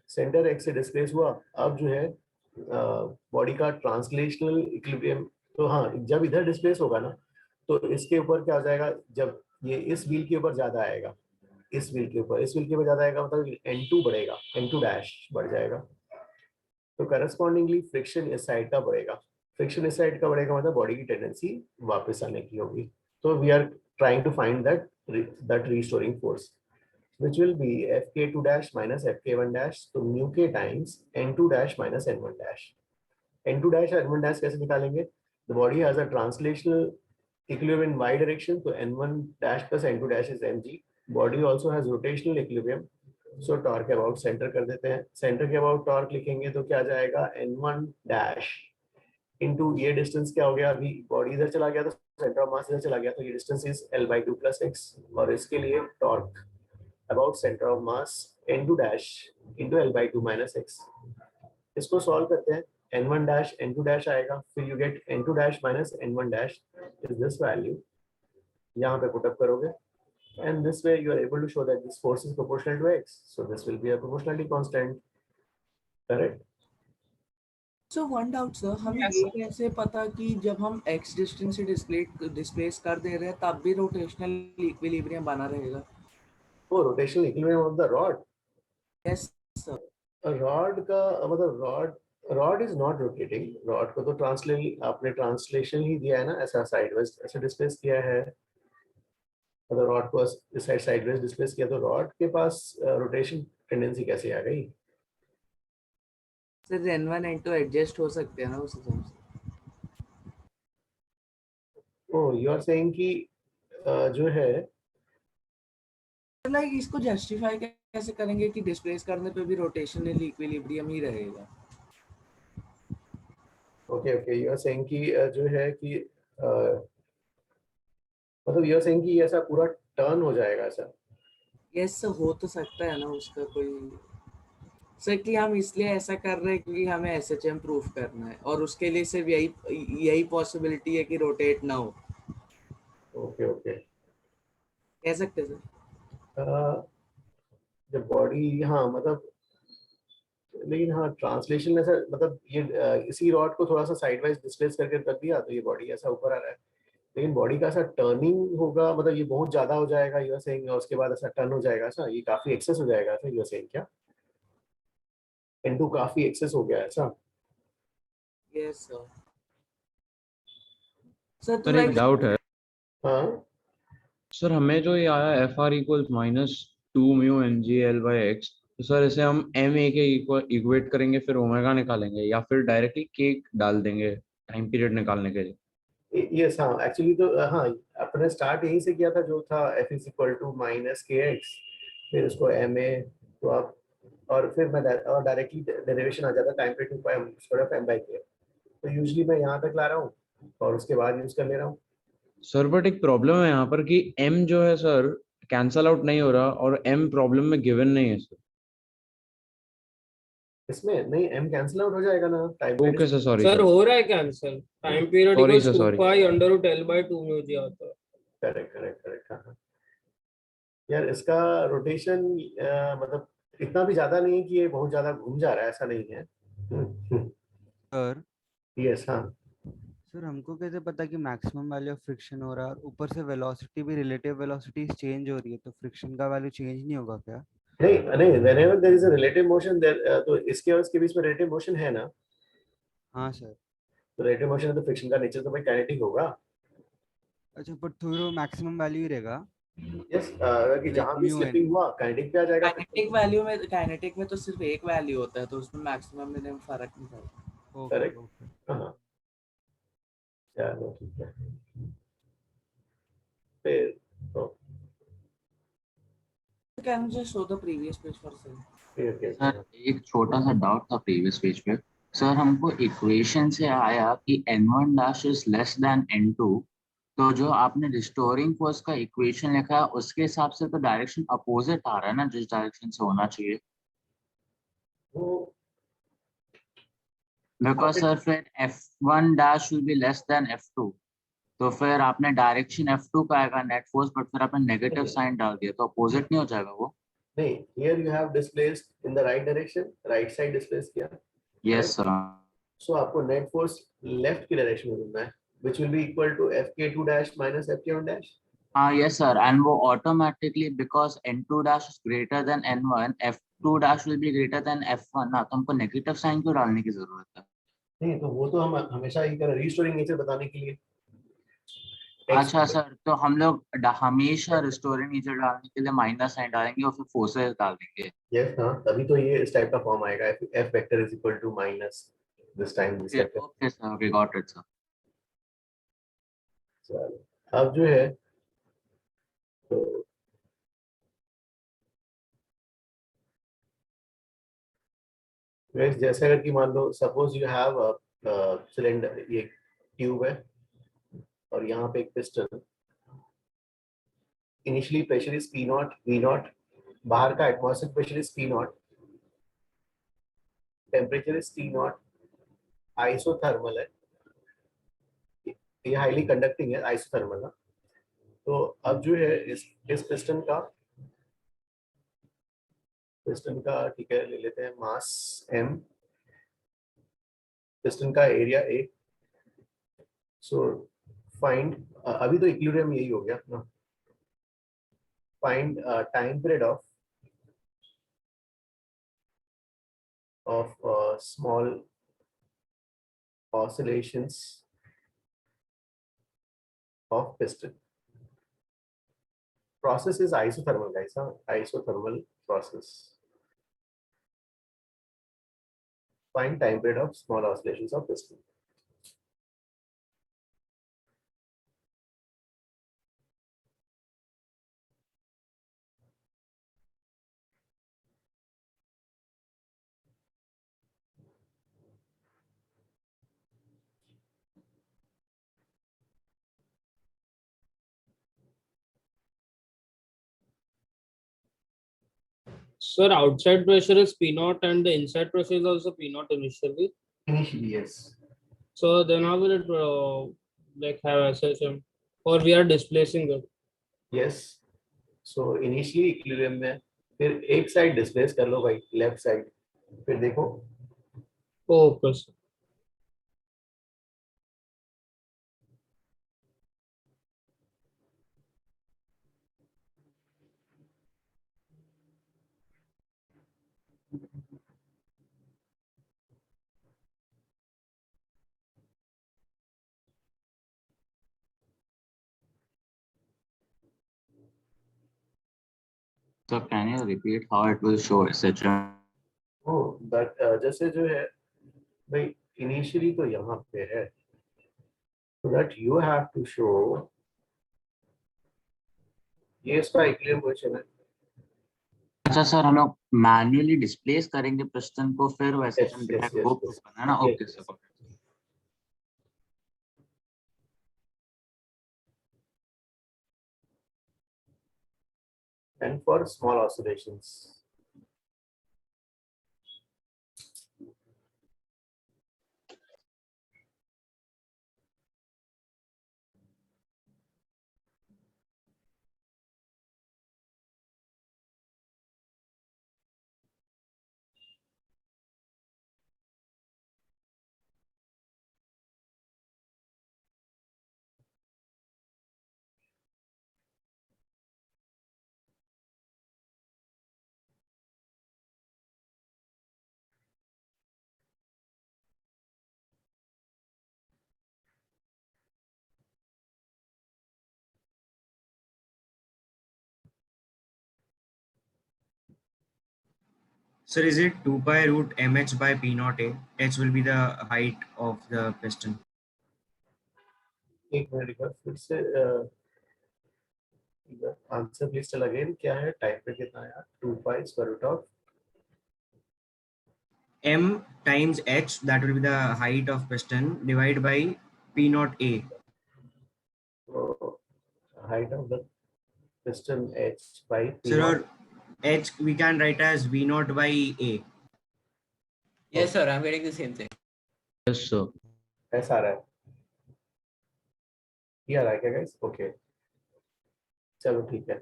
Speaker 1: सेंटर x से डिस्प्लेस हुआ. अब जो है बॉडी का ट्रांसलेशनल इक्विलिब्रियम. तो हाँ जब इधर डिस्प्लेस होगा ना तो इसके ऊपर क्या हो जाएगा, जब ये इस व्हील के ऊपर ज्यादा आएगा, इस व्हील के ऊपर ज्यादा आएगा मतलब n2 बढ़ेगा, n2 डैश बढ़ जाएगा. तो करस्पॉन्डिंगली फ्रिक्शन इस साइड का बढ़ेगा. फ्रिक्शन इस साइड का बढ़ेगा मतलब बॉडी की टेंडेंसी वापस आने की होगी. तो we are trying to find that restoring force which will be Fk2 dash minus Fk1 dash तो mu k times n2 dash minus n1 dash. n2 dash और n1 dash कैसे निकालेंगे? The body has a translational equilibrium in y direction तो n1 dash plus n2 dash is mg. Body also has rotational equilibrium so torque about center कर देते हैं. Center के about torque लिखेंगे तो क्या जाएगा n1 dash into ये distance क्या हो गया, अभी body इधर चला गया तो center of mass इधर चला गया तो ये distance is L/2 plus x और इसके लिए torque about center of mass n2 dash into L/2 minus x. इसको सॉल्व करते हैं. n1 dash n2 dash आएगा, फिर you get n2 dash minus n1 dash is this value. यहाँ पे पुट अप करोगे and this way you are able to show that this force is proportional to x. So this will be a proportionality constant. Correct?
Speaker 6: So one doubt sir, हमें ये कैसे पता कि जब हम x डिस्टेंस से displace कर दे रहे हैं तब भी रोटेशनल इक्विलिब्रियम बना रहेगा?
Speaker 1: Oh, rotational equilibrium of the rod.
Speaker 6: Yes sir.
Speaker 1: A rod का मतलब rod is not rotating. Rod को तो आपने ट्रांसलेशन ही दिया है ना, ऐसा साइडवेज ऐसे डिस्प्लेस किया है. मतलब रॉड को इस साइड साइडवेज डिस्प्लेस किया तो रॉड के पास रोटेशन टेंडेंसी कैसे आ गई?
Speaker 6: सर n1 n2 एडजस्ट हो सकते हैं ना उस हिसाब से.
Speaker 1: Oh, you are saying कि जो है
Speaker 6: लाइक इसको जस्टिफाई कैसे करेंगे कि डिस्प्लेस करने पे भी रोटेशनल इक्विलिब्रियम ही रहेगा?
Speaker 1: ओके यू आर सेइंग कि जो है कि मतलब यू आर सेइंग कि ऐसा पूरा टर्न हो जाएगा ऐसा?
Speaker 6: यस हो तो सकता है ना उसका कोई सर कि हम इसलिए ऐसा कर रहे हैं क्योंकि हमें एसएचएम प्रूफ करना है और उसके लिए सिर्फ यही पॉसिबिलिटी है कि रोटेट ना हो.
Speaker 1: ओके
Speaker 6: कह सकते हैं सर.
Speaker 1: जब बॉडी हाँ मतलब लेकिन हाँ ट्रांसलेशन ऐसा मतलब ये इसी रॉड को थोड़ा सा साइडवाइज डिस्प्लेस करके रख दिया तो ये बॉडी ऐसा ऊपर आ रहा है. लेकिन बॉडी का ऐसा टर्निंग होगा, मतलब ये बहुत ज्यादा हो जाएगा यू आर सेइंग, उसके बाद ऐसा टर्न हो जाएगा ऐसा, ये काफी एक्सेस हो जाएगा ऐसा यू आर सेइंग क्या? इनटू काफी एक्सेस हो गया ऐसा?
Speaker 6: Yes sir. सर तो
Speaker 12: सर एक
Speaker 6: लाइक
Speaker 12: डाउट है
Speaker 1: हाँ
Speaker 12: सर, हमें जो ये आया एफ आर इक्वल्स -2 μ mg/x, तो सर इसे हम एम ए के इक्वेट करेंगे फिर ओमेगा निकालेंगे, या फिर डायरेक्टली के डाल देंगे टाइम पीरियड निकालने के लिए?
Speaker 1: यस हाँ, एक्चुअली तो हाँ अपने स्टार्ट यहीं से किया था जो था f is equal to minus K X, फिर उसको एम ए, तो आप और फिर मैं और डायरेक्टली डेरिवेशन आ जाता टाइम पे 2 pi square of m by के, तो यूजुअली मैं यहाँ तक ला रहा हूँ और उसके बाद यूज कर ले रहा हूँ।
Speaker 12: सर बट एक प्रॉब्लम है यहाँ पर कि m जो है सर कैंसल आउट नहीं हो रहा और m प्रॉब्लम में गिवन नहीं है सर।
Speaker 1: इसमें नहीं m कैंसिल आउट हो जाएगा ना टाइम पे।
Speaker 12: Okay sir, sorry
Speaker 18: sir
Speaker 12: sir,
Speaker 18: हो रहा है cancel, time period
Speaker 12: sorry
Speaker 18: equals
Speaker 12: sir,
Speaker 18: 2
Speaker 12: sorry.
Speaker 18: Pi under root l by 2 mu g आता है।
Speaker 1: करेक्ट करेक्ट करेक्ट हाँ। यार इसका रोटेशन मतलब इतना भी ज्यादा नहीं है कि ये बहुत ज्यादा घूम जा रहा है, ऐसा नहीं है।
Speaker 19: सर
Speaker 1: यस हाँ।
Speaker 19: सर हमको कैसे पता कि मैक्सिमम वैल्यू ऑफ फ्रिक्शन हो रहा है, और ऊपर से वेलोसिटी भी, रिलेटिव वेलोसिटी चेंज हो रही है, तो फ्रिक्शन का वैल्यू चेंज नहीं होगा क्या?
Speaker 1: नहीं नहीं, whenever there is a relative motion there, तो इसके और इसके बीच में relative motion है ना?
Speaker 19: हाँ सर।
Speaker 1: तो relative motion है तो फ्रिक्शन का नेचर तो भाई काइनेटिक होगा।
Speaker 19: अच्छा पर थोड़ा मैक्सिमम वैल्यू ही रहेगा।
Speaker 1: यस कि जहाँ भी स्लिपिंग हुआ काइनेटिक पे आ जाएगा।
Speaker 6: काइनेटिक में तो सिर्फ एक वैल्यू होता है, तो उसमें मैक्सिमम में फर्क नहीं पड़ता।
Speaker 1: करेक्ट हाँ चलो ठीक है। फिर तो
Speaker 6: Can you just show the previous page for sir?
Speaker 13: Sir एक छोटा सा डाउट था प्रीवियस पेज पे। सर हमको इक्वेशन से आया कि n1 dash is less than n2, तो जो आपने रिस्टोरिंग फोर्स का इक्वेशन लिखा है उसके हिसाब से तो डायरेक्शन अपोजिट आ रहा है ना, जिस डायरेक्शन से होना चाहिए। बिकॉज सर फिर f1 dash will be less than f2, तो फिर आपने डायरेक्शन f2 का आएगा नेट फोर्स, बट फिर आपने नेगेटिव साइन डाल दिया तो अपोजिट नहीं हो जाएगा वो?
Speaker 1: नहीं, here you have displaced in the right direction, right side displace किया।
Speaker 13: Yes sir.
Speaker 1: So आपको net force left की direction में ढूंढना है, which will be equal to fk2 dash minus fk1 dash।
Speaker 13: हाँ yes sir, and वो automatically because n2 dash is greater than n1, f2 dash will be greater than f1 ना, तो हमको negative sign क्यों डालने की जरूरत है?
Speaker 1: नहीं तो वो तो हम हमेशा ही कर रीस्टोरिंग नेचर बताने के लिए।
Speaker 13: अच्छा सर, तो हम लोग हमेशा रिस्टोरिंग नेचर डालने के लिए माइनस साइन डालेंगे और फिर फोर्सेस डाल देंगे।
Speaker 1: यस हाँ, तभी तो ये इस टाइप का फॉर्म आएगा, f vector is equal to minus this time this vector.
Speaker 13: Okay sir, okay got it sir.
Speaker 1: चलो अब जो है तो जैसे अगर कि मान लो suppose you have a cylinder, ये ट्यूब है और यहाँ पे एक piston, initially pressure is P naught V naught, बाहर का atmospheric pressure is P naught, temperature is T naught, isothermal है, ये हाईली कंडक्टिंग है आइसोथर्मल है। तो अब जो है इस पिस्टन का ठीक है ले लेते हैं मास m, पिस्टन का एरिया A। सो फाइंड, अभी तो इक्विलिब्रियम यही हो गया ना, find time period of small oscillations of piston. Process is isothermal guys, huh? Isothermal process. Find time period of small oscillations of piston.
Speaker 18: Sir, outside pressure is P naught and the inside pressure is also P naught initially.
Speaker 1: Initially, yes.
Speaker 18: So then how will it like have SHM, or we are displacing it?
Speaker 1: Yes. So initially equilibrium में फिर एक side displace कर लो भाई, left side, फिर देखो।
Speaker 18: Okay sir.
Speaker 13: So can you repeat how it will show SHM?
Speaker 1: Oh, but जैसे जो है भाई initially तो यहाँ पे है, so that you have to show ये इसका इक्विलिब्रियम पोजीशन है.
Speaker 13: अच्छा सर, हम लोग मैन्युअली डिस्प्लेस करेंगे पिस्टन को, फिर वैसे
Speaker 1: Yes,
Speaker 13: हम
Speaker 1: yes,
Speaker 13: वो
Speaker 1: yes,
Speaker 13: प्रूफ
Speaker 1: yes.
Speaker 13: करना है ना?
Speaker 1: Yes,
Speaker 13: okay
Speaker 1: yes.
Speaker 13: Sir.
Speaker 1: And for small oscillations.
Speaker 20: Sir, is it 2 pi root mh by p naught a? H will be the height of the piston.
Speaker 1: एक minute का फिर से answer please tell again. क्या है type पे कितना है? 2 pi square root of
Speaker 20: M times h, that will be the height of piston, divided by p naught a.
Speaker 1: height of the piston h by p
Speaker 20: Sir,
Speaker 1: naught.
Speaker 20: or h we can write as v naught by a.
Speaker 21: Yes sir, I'm getting the same thing.
Speaker 12: Yes sir.
Speaker 1: ऐसा आ रहा है. ये आ रहा है क्या guys? Okay. चलो ठीक है.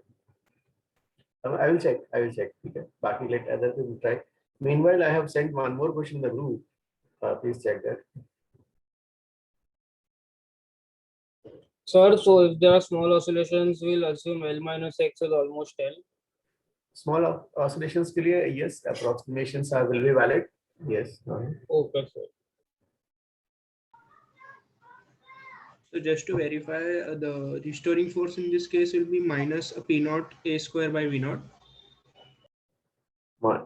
Speaker 1: I will check. ठीक है. बाकी let other people try. Meanwhile, I have sent one more question in the group. Please check that.
Speaker 18: Sir, so if there are small oscillations, we'll assume L minus X is almost L.
Speaker 1: Small oscillations के लिए yes, approximations will be valid. Yes.
Speaker 18: Okay, sir.
Speaker 22: So just to verify, the restoring force in this case will be minus P naught A square by V naught.
Speaker 1: One.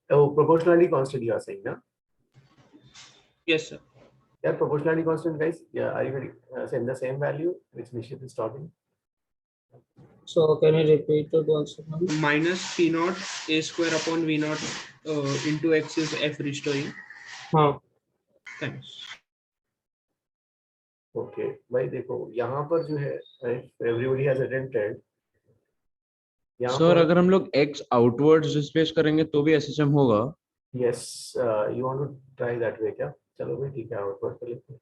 Speaker 1: Oh, proportionality constant you are saying, na?
Speaker 22: Yes, sir.
Speaker 1: Yeah, proportionality constant, guys. Yeah, are you ready? Send the same value which Nishit is talking.
Speaker 18: So can you repeat it once again?
Speaker 22: Minus P naught A square upon V naught into X is F restoring.
Speaker 18: हाँ.
Speaker 22: Thanks.
Speaker 1: Okay, भाई देखो यहाँ पर जो है everybody has attempted.
Speaker 12: Sir अगर हम लोग x outwards displace करेंगे तो भी SHM होगा?
Speaker 1: Yes, you want to try that way क्या? चलो भाई ठीक है, outward कर लेते हैं.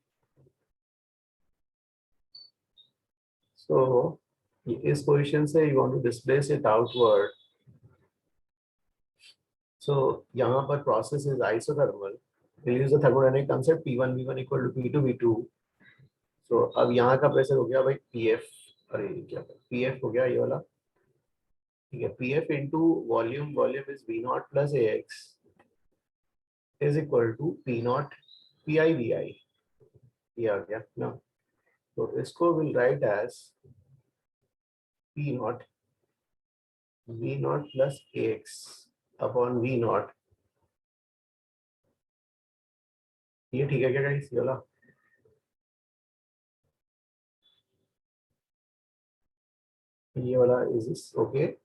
Speaker 1: So इस position से you want to displace it outward. So यहाँ पर process is isothermal. We'll use the thermodynamic concept P1 V1 equal to P2 V2. So अब यहाँ का प्रेशर हो गया भाई PF. अरे क्या PF हो गया ये वाला. ठीक है, PF into volume is V naught plus AX is equal to P naught PI VI. ये आ गया ना. तो इसको will write as P naught V naught plus AX upon V naught. ये ठीक है क्या guys? ये वाला is this okay?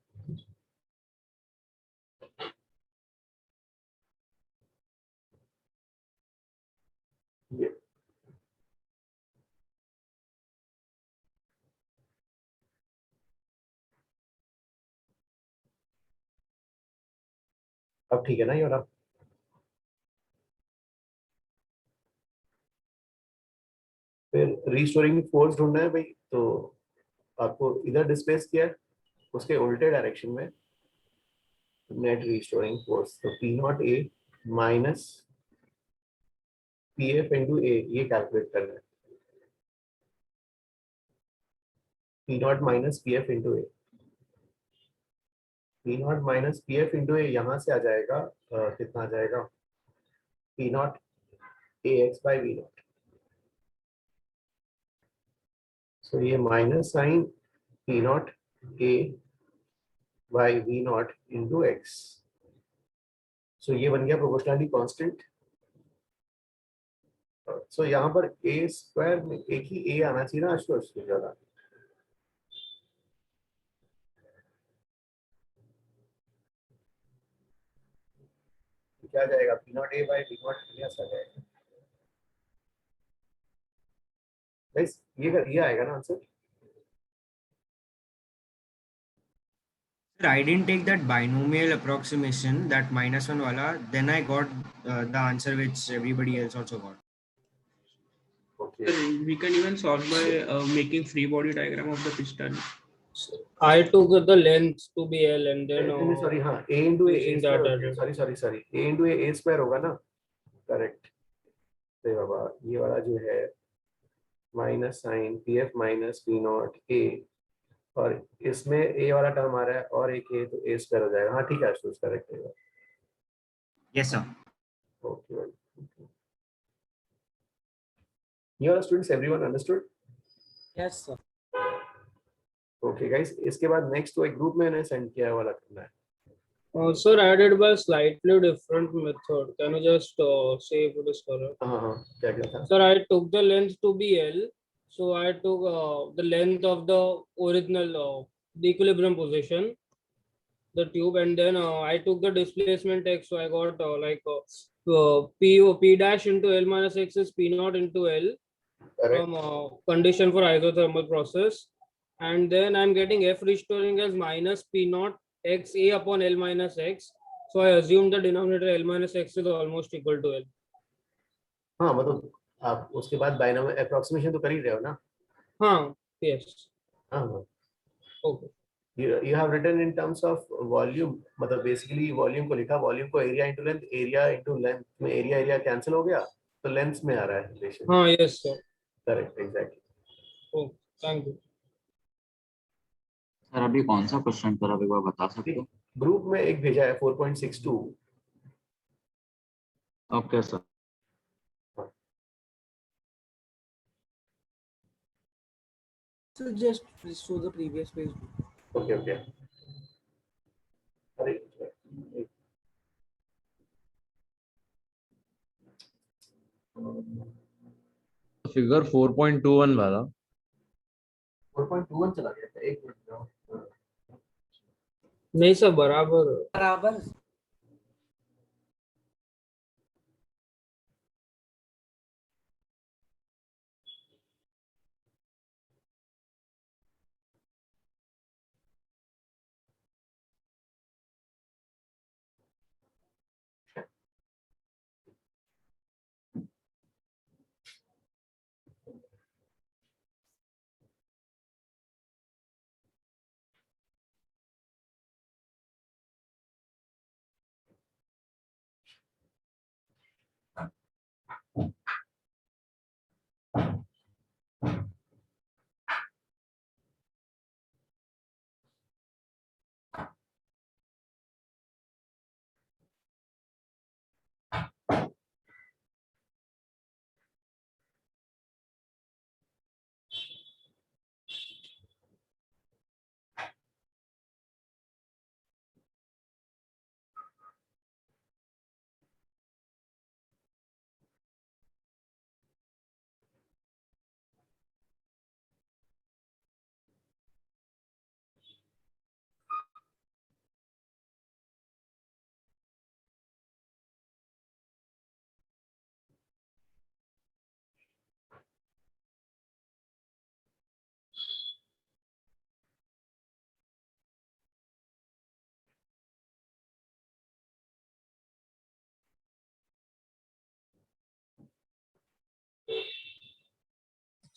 Speaker 1: Yeah. अब ठीक है ना ये वाला. फिर रीस्टोरिंग फोर्स ढूंढना है भाई, तो आपको इधर डिस्प्लेस किया है, उसके उल्टे डायरेक्शन में नेट रीस्टोरिंग फोर्स. तो P naught A minus PF into A ये कैलकुलेट करना है. P naught minus PF into A. P naught minus P F into A यहाँ से आ जाएगा कितना आ जाएगा P naught A x by V naught. So ये minus sign P naught A by V naught into x. So ये बन गया प्रोपोर्शनलिटी कांस्टेंट. सो यहाँ पर ए स्क्वायर में एक ही ए आना चाहिए ना आशुतोष ज्यादा. क्या जाएगा P naught A by V naught आ जाएगा. गाइस ये आएगा ना answer.
Speaker 20: Sir, I didn't take that binomial approximation, that -1 wala. Then I got the answer which everybody else also got.
Speaker 22: Sir, we can even solve by making free body diagram of the piston.
Speaker 18: I took the length to be L and then
Speaker 1: sorry हाँ a into a
Speaker 18: using
Speaker 1: square
Speaker 18: that
Speaker 1: होता है. sorry a into a square होगा ना. Correct. तो बाबा ये वाला जो है minus sign P F minus P naught A और इसमें ए वाला टर्म आ रहा है और एक ए तो ए स्क्वायर हो जाएगा. हाँ ठीक है आशुतोष करेक्ट है.
Speaker 20: Yes, sir.
Speaker 1: Okay. You all students, everyone understood?
Speaker 6: Yes, sir.
Speaker 1: Okay, guys. इसके बाद next तो एक ग्रुप में मैंने सेंड किया वाला करना है.
Speaker 18: Sir, I did by slightly different method. Can you just say if it is correct?
Speaker 1: हाँ क्या था?
Speaker 18: Sir, I took the length to be L, so I took the length of the original the equilibrium position, the tube, and then I took the displacement x, so I got p dash into L minus x is p naught into L.
Speaker 1: Correct.
Speaker 18: From condition for isothermal process, and then I'm getting F restoring as minus P naught x A upon L minus x. So I assume the denominator L minus x is almost equal to L.
Speaker 1: हाँ मतलब आप उसके बाद binomial approximation तो कर ही रहे हो ना.
Speaker 18: हाँ yes.
Speaker 1: हाँ
Speaker 18: okay.
Speaker 1: You have written in terms of volume. मतलब basically वॉल्यूम को लिखा, वॉल्यूम को area into length, area into length में एरिया कैंसिल हो गया तो लेंथ में आ रहा है रिलेशन.
Speaker 18: हाँ yes sir.
Speaker 1: Correct exactly.
Speaker 18: Oh, thank you.
Speaker 13: Sir अभी कौन सा क्वेश्चन पर आप एक बार बता सकते हो?
Speaker 1: ग्रुप में एक भेजा है 4.62.
Speaker 13: Okay sir.
Speaker 6: So just show the previous page.
Speaker 1: Okay. अरे
Speaker 12: फिगर 4.21 वाला
Speaker 1: 4.21 चला गया था. एक मिनट.
Speaker 18: नहीं सर बराबर.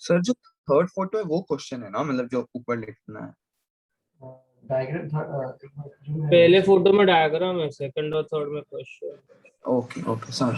Speaker 14: सर जो थर्ड फोटो है वो क्वेश्चन है ना, मतलब जो ऊपर लिखना है.
Speaker 1: डायग्राम
Speaker 18: पहले फोटो में डायग्राम है, सेकंड और थर्ड में क्वेश्चन.
Speaker 14: Okay sir.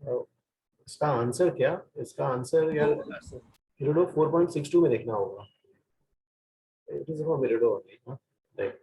Speaker 1: इसका आंसर क्या? इसका आंसर यार मिरेडो 4.62 में देखना होगा. It is for Miredo only, huh? Right.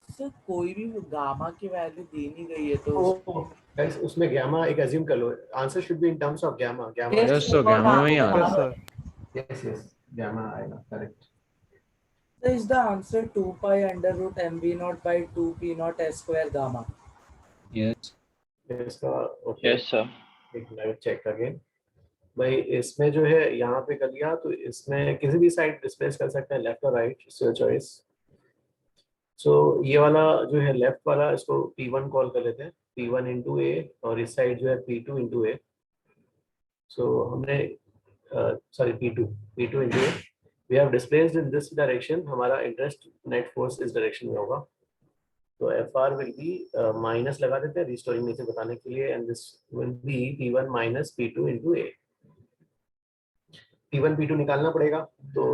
Speaker 6: Sir कोई भी गामा की वैल्यू दी नहीं गई है तो
Speaker 1: Guys, उसमें gamma एक assume कर लो. Answer should be in terms of gamma. Gamma.
Speaker 12: Yes, so gamma में ही आ रहा है.
Speaker 1: Yes, yes. Gamma आएगा. Correct.
Speaker 6: So is the answer 2 pi under root mv naught by 2 p naught s square gamma?
Speaker 3: Yes.
Speaker 1: Yes, okay.
Speaker 4: Yes, sir.
Speaker 1: एक minute check again. भाई इसमें जो है यहाँ पे कर लिया तो इसमें किसी भी साइड डिस्प्लेस कर सकते हैं, लेफ्ट और राइट, योर चॉइस. सो ये वाला जो है लेफ्ट वाला, इसको P1 कॉल कर लेते हैं, P1 into A, और इस साइड जो है P2 into A. सो हमने sorry P2 into A. We have displaced in this direction. हमारा इंटरेस्ट नेट फोर्स इस डायरेक्शन में होगा. तो FR विल बी माइनस लगा देते हैं रिस्टोरिंग नेचर बताने के लिए, and this will be P1 minus P2 into A. P1 P2 निकालना पड़ेगा. तो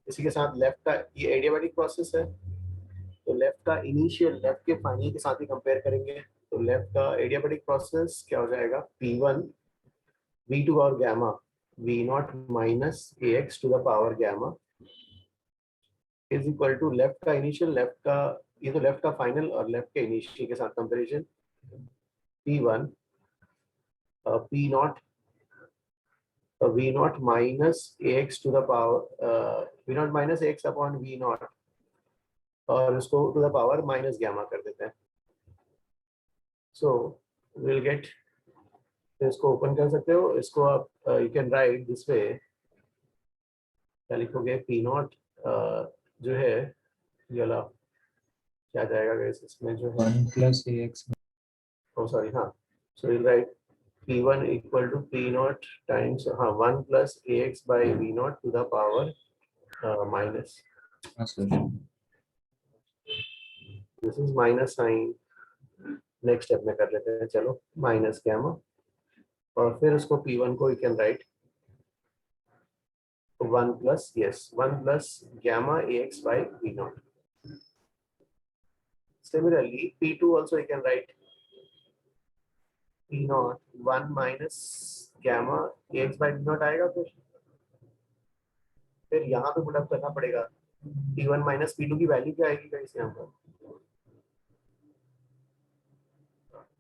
Speaker 1: इसी के साथ लेफ्ट का ये एडियाबैटिक प्रोसेस है, तो लेफ्ट का इनिशियल लेफ्ट के फाइनल के साथ ही कंपेयर करेंगे. तो लेफ्ट का एडियाबैटिक प्रोसेस क्या हो जाएगा? P1 V2 और gamma V0 minus AX to the power gamma is equal to left का इनिशियल, लेफ्ट का ये तो लेफ्ट का फाइनल और लेफ्ट के इनिशियल के साथ comparison. P1 P0 V0 minus AX to the power V0 minus AX upon V0, और इसको to the power minus gamma कर देते हैं. सो विल गेट, इसको ओपन कर सकते हो, इसको आप you can write this way. क्या लिखोगे? P0 जो है ये वाला क्या जाएगा गाइस इसमें जो है
Speaker 3: 1 plus AX.
Speaker 1: ओ सॉरी हाँ. So will write P1 equal to P0 times 1 plus AX by V0 to the power minus. This is minus sign. Next step में कर लेते हैं. चलो माइनस गामा, और फिर उसको P1 को you can right 1 plus, yes, 1 plus gamma AX by V0. Similarly, P2 also you can write P0 1 minus gamma AX by V0 आएगा. फिर यहाँ पे पुटअप करना पड़ेगा. P1 minus P2 की वैल्यू क्या आएगी गाइस यहाँ पर?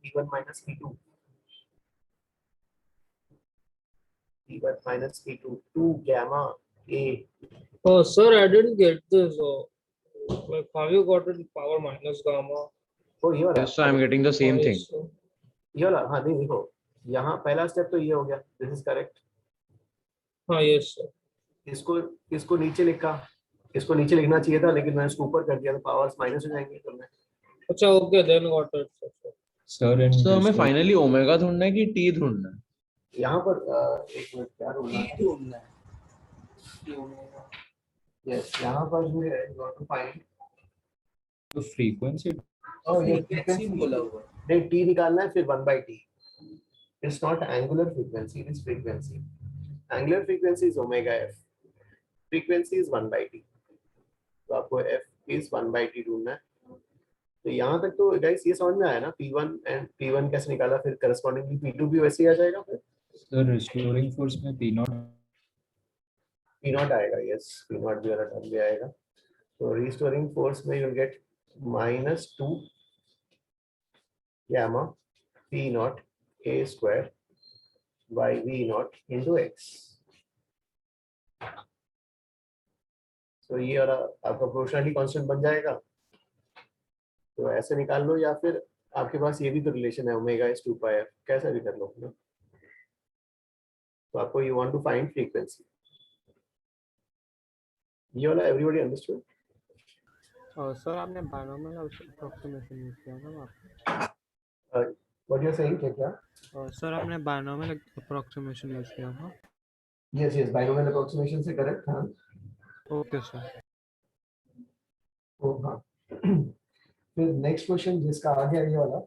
Speaker 1: P1 minus P2. P1 minus P2 2 gamma A.
Speaker 18: Oh, sir, I didn't get this. Like, how you got it power minus gamma?
Speaker 1: Oh, you are.
Speaker 12: Yes, so I'm getting the same thing.
Speaker 1: ये वाला, हाँ नहीं देखो, यहाँ पहला step तो ये हो गया, दिस इज करेक्ट।
Speaker 18: हाँ यस सर।
Speaker 1: इसको इसको नीचे लिखा, इसको नीचे लिखना चाहिए था लेकिन मैंने इसको ऊपर कर दिया तो पावर्स माइनस हो जाएंगे तो मैं।
Speaker 18: अच्छा okay then got it sir.
Speaker 3: Sir इन
Speaker 12: सो हमें फाइनली ओमेगा ढूंढना है कि टी ढूंढना है?
Speaker 1: यहाँ पर एक मिनट क्या ढूंढना है? यस, यहाँ पर जो है you want to find
Speaker 3: तो फ्रीक्वेंसी
Speaker 1: फ्रीक्वेंसी बोला हुआ है, नहीं टी निकालना है फिर 1/t। It's not angular frequency, it is frequency. Angular frequency is omega F, frequency is 1/t। तो आपको f इज 1/t ढूंढना है। तो यहाँ तक तो गाइस ये समझ में आया ना, P1 एंड P1 कैसे निकाला, फिर करस्पॉन्डिंगली P2 भी वैसे ही आ जाएगा। फिर
Speaker 3: सर रिस्टोरिंग फोर्स में
Speaker 1: P0 आएगा, यस P0 भी वाला टर्म भी आएगा। तो रिस्टोरिंग फोर्स में you'll get -2 gamma P0 a square by V0 into x। तो ये वाला आपका प्रोपोर्शनलिटी कांस्टेंट बन जाएगा। तो ऐसे निकाल लो, या फिर आपके पास ये भी तो रिलेशन है ओमेगा इज 2πf, कैसा भी कर लो ना। तो आपको you want to find frequency, ये वाला एवरीबॉडी अंडरस्टूड?
Speaker 9: सर आपने बायनोमियल अप्रोक्सीमेशन यूज किया ना वहाँ
Speaker 1: व्हाट यू आर सेइंग, क्या?
Speaker 9: सर आपने बायनोमियल अप्रोक्सीमेशन यूज किया था?
Speaker 1: यस यस, बायनोमियल अप्रोक्सीमेशन से करेक्ट। हाँ
Speaker 9: ओके सर।
Speaker 1: तो हाँ फिर नेक्स्ट क्वेश्चन जिसका आ गया ये वाला,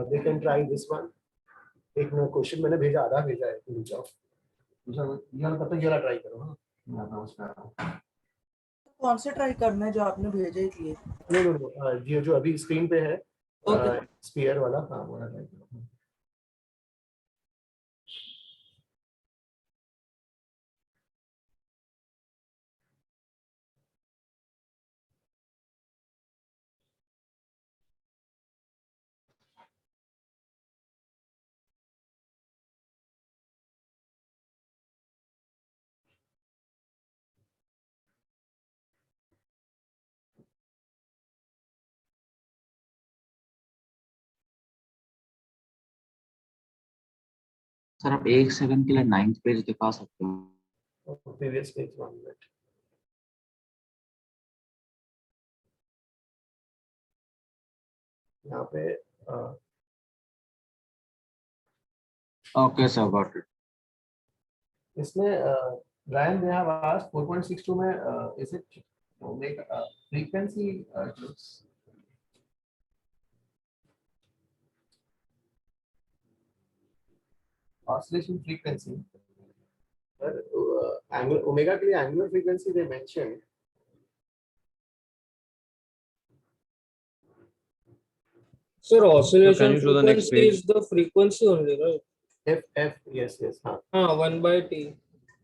Speaker 1: they can try this one. एक क्वेश्चन मैंने भेजा, आधा भेजा है, रुक जाओ, ये वाला तब तक ये वाला ट्राई करो। हाँ मैं आता हूँ उसका।
Speaker 6: कौन से ट्राई करना है जो आपने भेजे किए?
Speaker 1: नो ये जो अभी स्क्रीन पे है स्फीयर वाला, हाँ वो वाला ट्राई करो।
Speaker 13: सर आप 1 सेकंड के लिए 9th पेज दिखा सकते हो?
Speaker 1: Previous page 1 minute. यहाँ पे
Speaker 13: ओके सर गॉट इट।
Speaker 1: इसमें Ryan, they have asked 4.62 में is it omega frequency oscillation frequency, पर angle omega के लिए angular frequency they mentioned।
Speaker 18: Sir, oscillation
Speaker 12: you show the next
Speaker 18: frequency
Speaker 12: page?
Speaker 18: is the frequency only, right?
Speaker 1: F yes हाँ
Speaker 18: 1/t.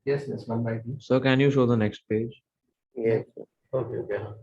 Speaker 1: yes 1/t।
Speaker 12: So can you show the next page?
Speaker 1: yes okay हाँ।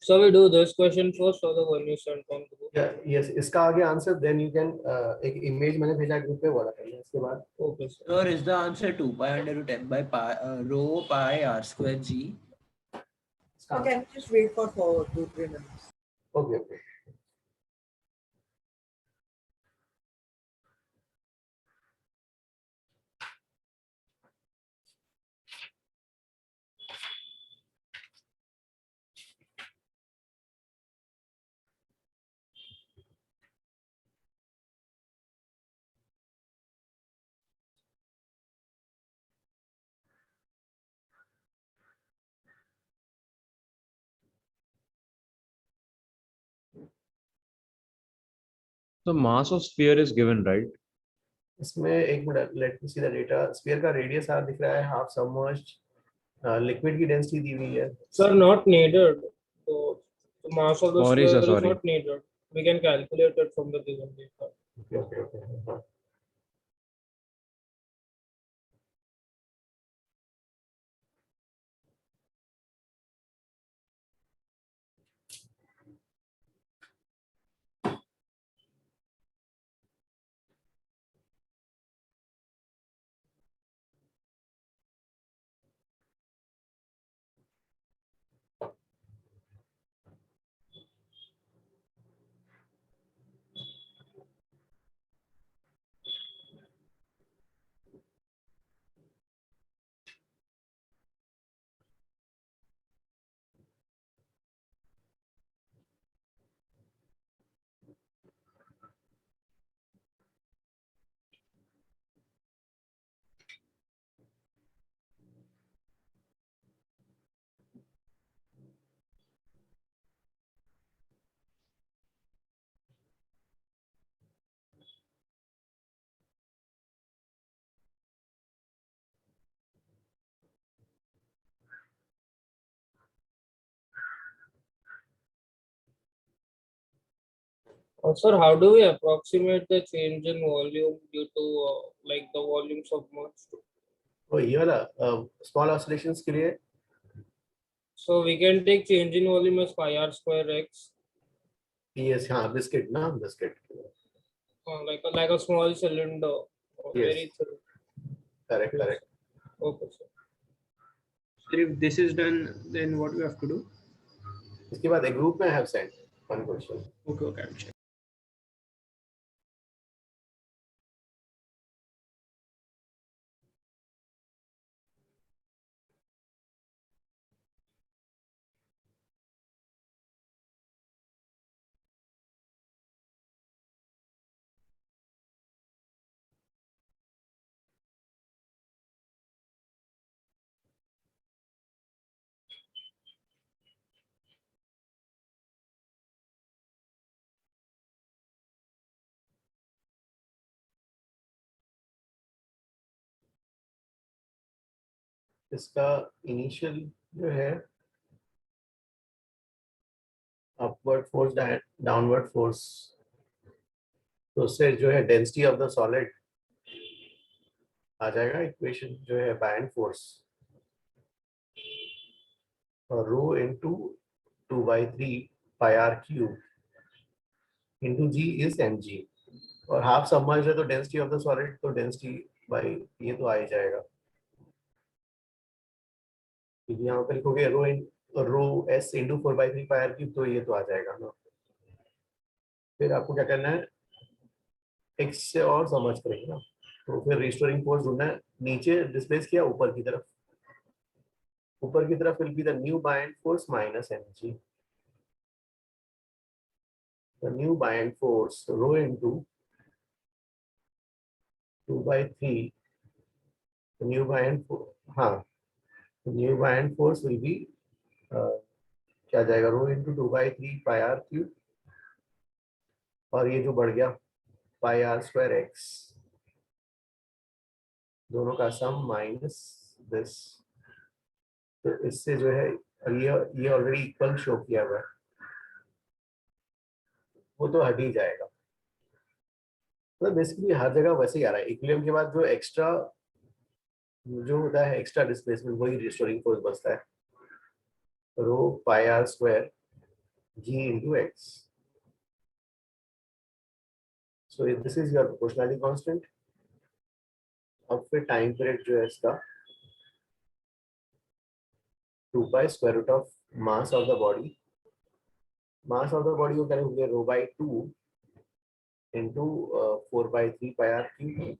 Speaker 18: So we do this question first or the one you sent on the group?
Speaker 1: Yes इसका आगे answer then you can, एक image मैंने भेजा group पे, वाला करना है इसके बाद।
Speaker 18: Okay sir.
Speaker 21: Sir, is the answer 2 pi under root m by pi rho pi r square g?
Speaker 6: So can you just wait for 2-3 minutes?
Speaker 1: okay
Speaker 12: The mass of sphere is given, right?
Speaker 1: इसमें एक minute, let me see the data. Sphere का radius are दिख रहा है, half submerged, liquid की density दी हुई है।
Speaker 18: Sir, not needed. So the mass of the
Speaker 12: Sorry, sir,
Speaker 18: sphere is
Speaker 12: sorry.
Speaker 18: not needed. We can calculate it from the given data.
Speaker 1: Okay.
Speaker 18: Sir, how do we approximate the change in volume due to like the volumes of mass?
Speaker 1: तो ये वाला small oscillations के लिए
Speaker 18: So we can take change in volume as pi r square x.
Speaker 1: yes, हाँ biscuit ना, biscuit
Speaker 18: Like a small cylinder.
Speaker 1: Yes.
Speaker 18: Very thin.
Speaker 1: correct.
Speaker 18: Okay, sir.
Speaker 22: So if this is done, then what we have to do?
Speaker 1: इसके बाद एक group में I have sent one question.
Speaker 22: Okay, I'll check.
Speaker 1: इसका initial जो है upward force downward force, तो उससे जो है डेंसिटी ऑफ द सॉलिड आ जाएगा इक्वेशन जो है बायन फोर्स और rho into 2/3 pi are cube into g is mg और हाफ सबमर्ज है तो डेंसिटी ऑफ द सॉलिड तो डेंसिटी बाय ये तो आ ही जाएगा। यहाँ पर लिखोगे rho s into 4/3 pi are cube तो ये तो आ जाएगा ना। फिर आपको क्या करना है, एक्स से और समझ करेंगे ना, तो फिर रिस्टोरिंग फोर्स ढूंढना है। नीचे डिस्प्लेस किया ऊपर की तरफ will be the new buoyant force minus mg। The new buoyant force rho into 2/3 new buoyant new buoyant force will be क्या जाएगा, rho into 2/3 pi are cube और ये जो बढ़ गया पाई आर स्क्वायर एक्स, दोनों का सम माइनस दिस। तो इससे जो है ये ऑलरेडी इक्वल शो किया हुआ है, वो तो हट ही जाएगा। मतलब बेसिकली हर जगह वैसे ही आ रहा है। इक्विलिब्रियम के बाद जो एक्स्ट्रा जो होता है एक्स्ट्रा डिस्प्लेसमेंट वही रिस्टोरिंग फोर्स बचता है, rho pi are square g into x. So this is your proportionality constant. अब फिर टाइम पीरियड जो है इसका 2 pi square root of mass of the body, mass of the body को क्या लिखोगे, rho by 2 into 4/3 pi are cube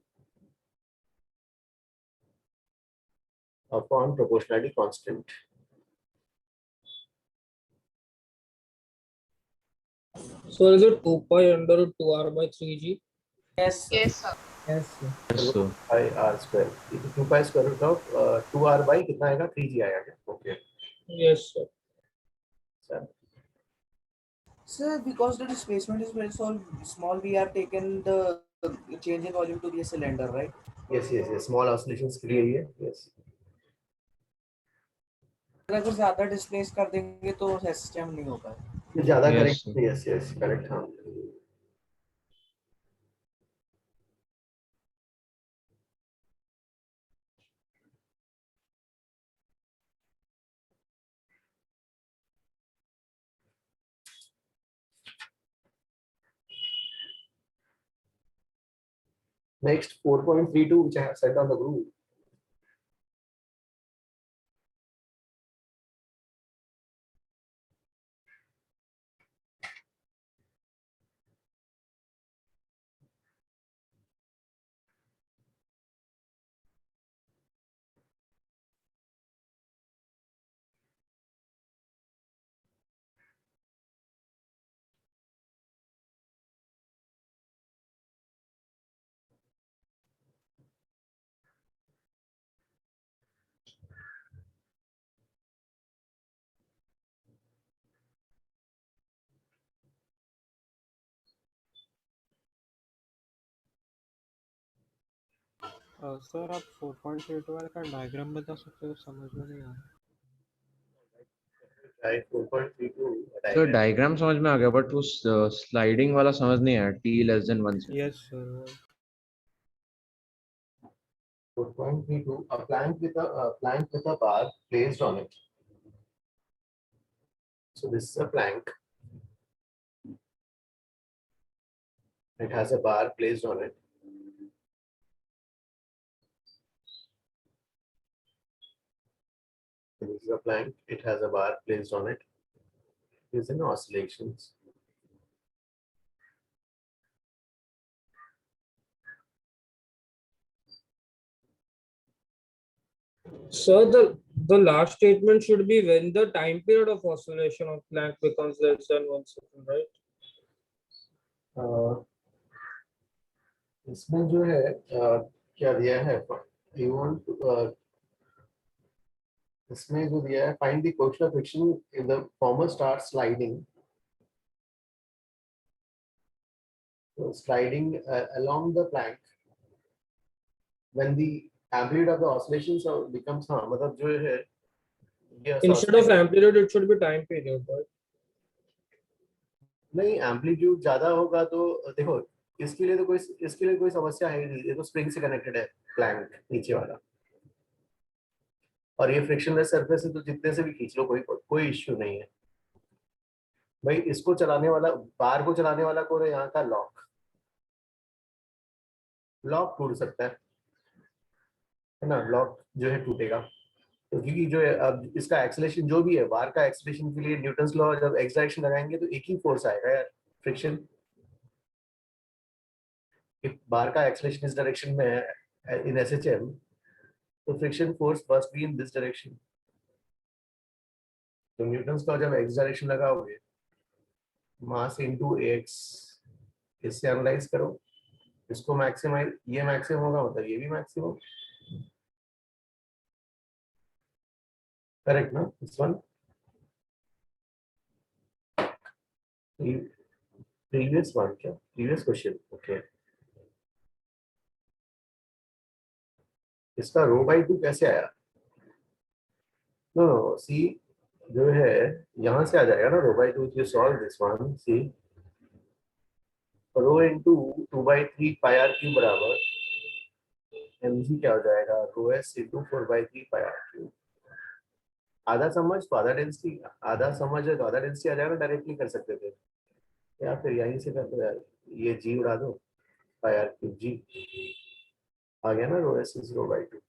Speaker 1: upon proportionality constant.
Speaker 18: So is it 2 pi under 2r by 3g?
Speaker 22: Yes,
Speaker 2: sir.
Speaker 11: Yes,
Speaker 1: rho pi are square, 2 pi square root of 2r by कितना आएगा, 3g आएगा क्या? Okay
Speaker 18: Yes, sir.
Speaker 6: Sir, because the displacement is very small, we have taken the change in volume to be a cylinder, right?
Speaker 1: Yes, yes, yes. Small oscillations के लिए ये. Yes.
Speaker 6: अगर ज्यादा displace कर देंगे तो SHM नहीं होगा.
Speaker 1: ज़्यादा
Speaker 12: Yes,
Speaker 1: correct.
Speaker 12: sir.
Speaker 1: Yes, yes, correct. हाँ. Next 4.32, which I have set on the group.
Speaker 9: Sir आप 4.32 वाले का डायग्राम बता सकते हो? समझ में नहीं आ रहा.
Speaker 1: Right, 4.32.
Speaker 12: सर डायग्राम समझ में आ गया बट वो स्लाइडिंग वाला समझ नहीं आया. t<1 से.
Speaker 9: Yes sir.
Speaker 1: 4.32. A plank with a bar placed on it. So this is a plank. It has a bar placed on it. This is a plank. It has a bar placed on it. It is in oscillations.
Speaker 18: So the last statement should be when the time period of oscillation of Planck becomes less than 1 second, right?
Speaker 1: इसमें जो है क्या दिया है? You want to, इसमें जो दिया है, find the coefficient of friction if the former starts sliding. So sliding along the plank when the amplitude of the oscillations becomes मतलब जो है
Speaker 18: Instead of amplitude, it should be time period, right?
Speaker 1: नहीं, amplitude ज्यादा होगा तो देखो इसके लिए कोई समस्या है नहीं. ये तो स्प्रिंग से कनेक्टेड है प्लैंक नीचे वाला, और ये फ्रिक्शनलेस सरफेस है तो जितने से भी खींच लो कोई इश्यू नहीं है भाई. इसको चलाने वाला, बार को चलाने वाला कौन है? यहाँ का लॉक टूट सकता है ना. लॉक जो है टूटेगा तो क्योंकि जो है अब इसका एक्सेलरेशन जो भी है, बार का एक्सेलरेशन के लिए न्यूटन्स लॉ जब एक्स डायरेक्शन लगाएंगे तो एक ही फोर्स आएगा यार, फ्रिक्शन. if बार का एक्सेलरेशन इस डायरेक्शन में है in SHM, तो friction force must be in this direction. तो न्यूटन्स का जब एक्स डायरेक्शन लगाओगे, मास इनटू ax, इससे एनालाइज करो, इसको मैक्सिमाइज, ये मैक्सिमम होगा मतलब ये भी मैक्सिमम. करेक्ट ना? दिस वन previous one क्या? Previous question. Okay. इसका रो बाई 2 कैसे आया? नो सी जो है यहाँ से आ जाएगा ना rho by 2. You solve this one. See rho into 2/3 pi are cube बराबर mg क्या हो जाएगा? Rho s into 4/3 pi are cube. आधा समझ तो आधा डेंसिटी, आधा समझ है तो आधा डेंसिटी आ जाएगा. डायरेक्टली कर सकते थे या फिर यहीं से कर दो यार, ये जी उड़ा दो, पाई आर क्यूब जी आ गया ना. Rho s is rho by 2.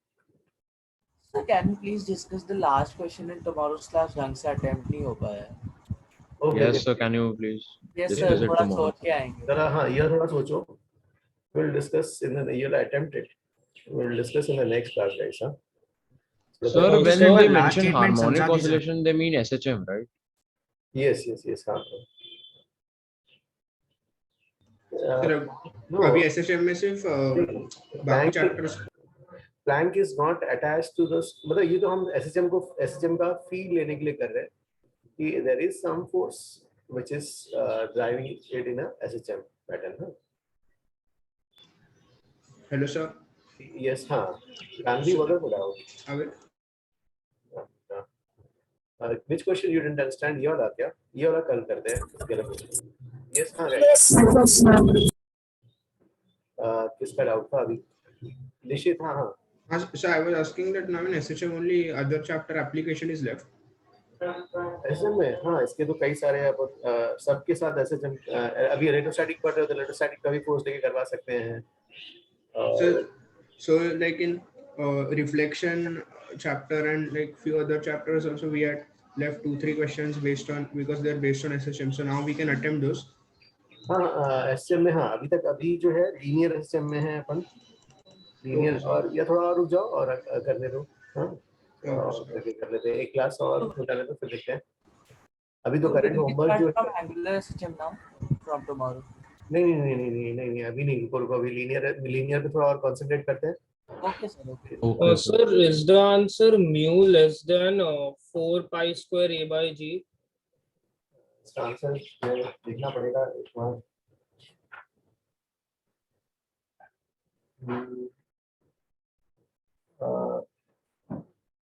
Speaker 6: So can you please discuss the last question in tomorrow's class? ढंग से attempt नहीं हो पाया.
Speaker 12: Yes, sir. Can you please
Speaker 6: Yes sir.
Speaker 12: discuss it
Speaker 6: थोड़ा
Speaker 12: tomorrow?
Speaker 6: सोच के आएंगे.
Speaker 1: जरा हाँ ये थोड़ा सोचो. We'll discuss in the you'll attempt it. We'll discuss in the next class, guys. Huh?
Speaker 12: Sir, when
Speaker 20: So
Speaker 12: they
Speaker 20: last
Speaker 12: mention
Speaker 20: statement
Speaker 12: harmonic
Speaker 20: समझा दीजिए.
Speaker 12: oscillation, they mean SHM, right?
Speaker 1: Yes. हाँ.
Speaker 22: Sir
Speaker 1: No.
Speaker 22: अभी SHM में सिर्फ बाकी chapters
Speaker 1: Planck is not attached to this. मतलब ये तो हम SHM का फील लेने के लिए कर रहे हैं कि there is some force which is driving it in a SHM pattern. Huh?
Speaker 22: Hello, sir.
Speaker 1: Yes, हाँ. Gandhi, what about? Which question you didn't understand? ये वाला क्या? ये वाला कल करते हैं. इसके वाला question. Yes, हाँ. Right. किसका डाउट था अभी? निश्चित, हाँ हाँ.
Speaker 22: So I was asking that now in SHM only other chapter application is left.
Speaker 1: SHM में हाँ इसके तो कई सारे सबके साथ SHM अभी इलेक्ट्रोस्टैटिक पढ़ रहे हो तो इलेक्ट्रोस्टैटिक का भी कोर्स लेके करवा सकते हैं.
Speaker 22: So like in reflection chapter and like few other chapters also we had left 2-3 questions based on because they're based on SHM. So now we can attempt those.
Speaker 1: हाँ SHM में हाँ अभी जो है लीनियर SHM में है अपन linear और या थोड़ा और रुक जाओ और करने दो. हाँ कर लेते हैं एक क्लास और उठा लेते फिर देखते हैं. अभी तो करंट होमवर्क जो
Speaker 6: Angular SHM now from tomorrow.
Speaker 1: नहीं अभी नहीं रुको अभी लीनियर पे थोड़ा और कंसंट्रेट करते हैं.
Speaker 6: Okay sir. Okay.
Speaker 18: Sir, is the answer mu less than 4 pi square a by g?
Speaker 1: इसका आंसर देखना पड़ेगा एक बार.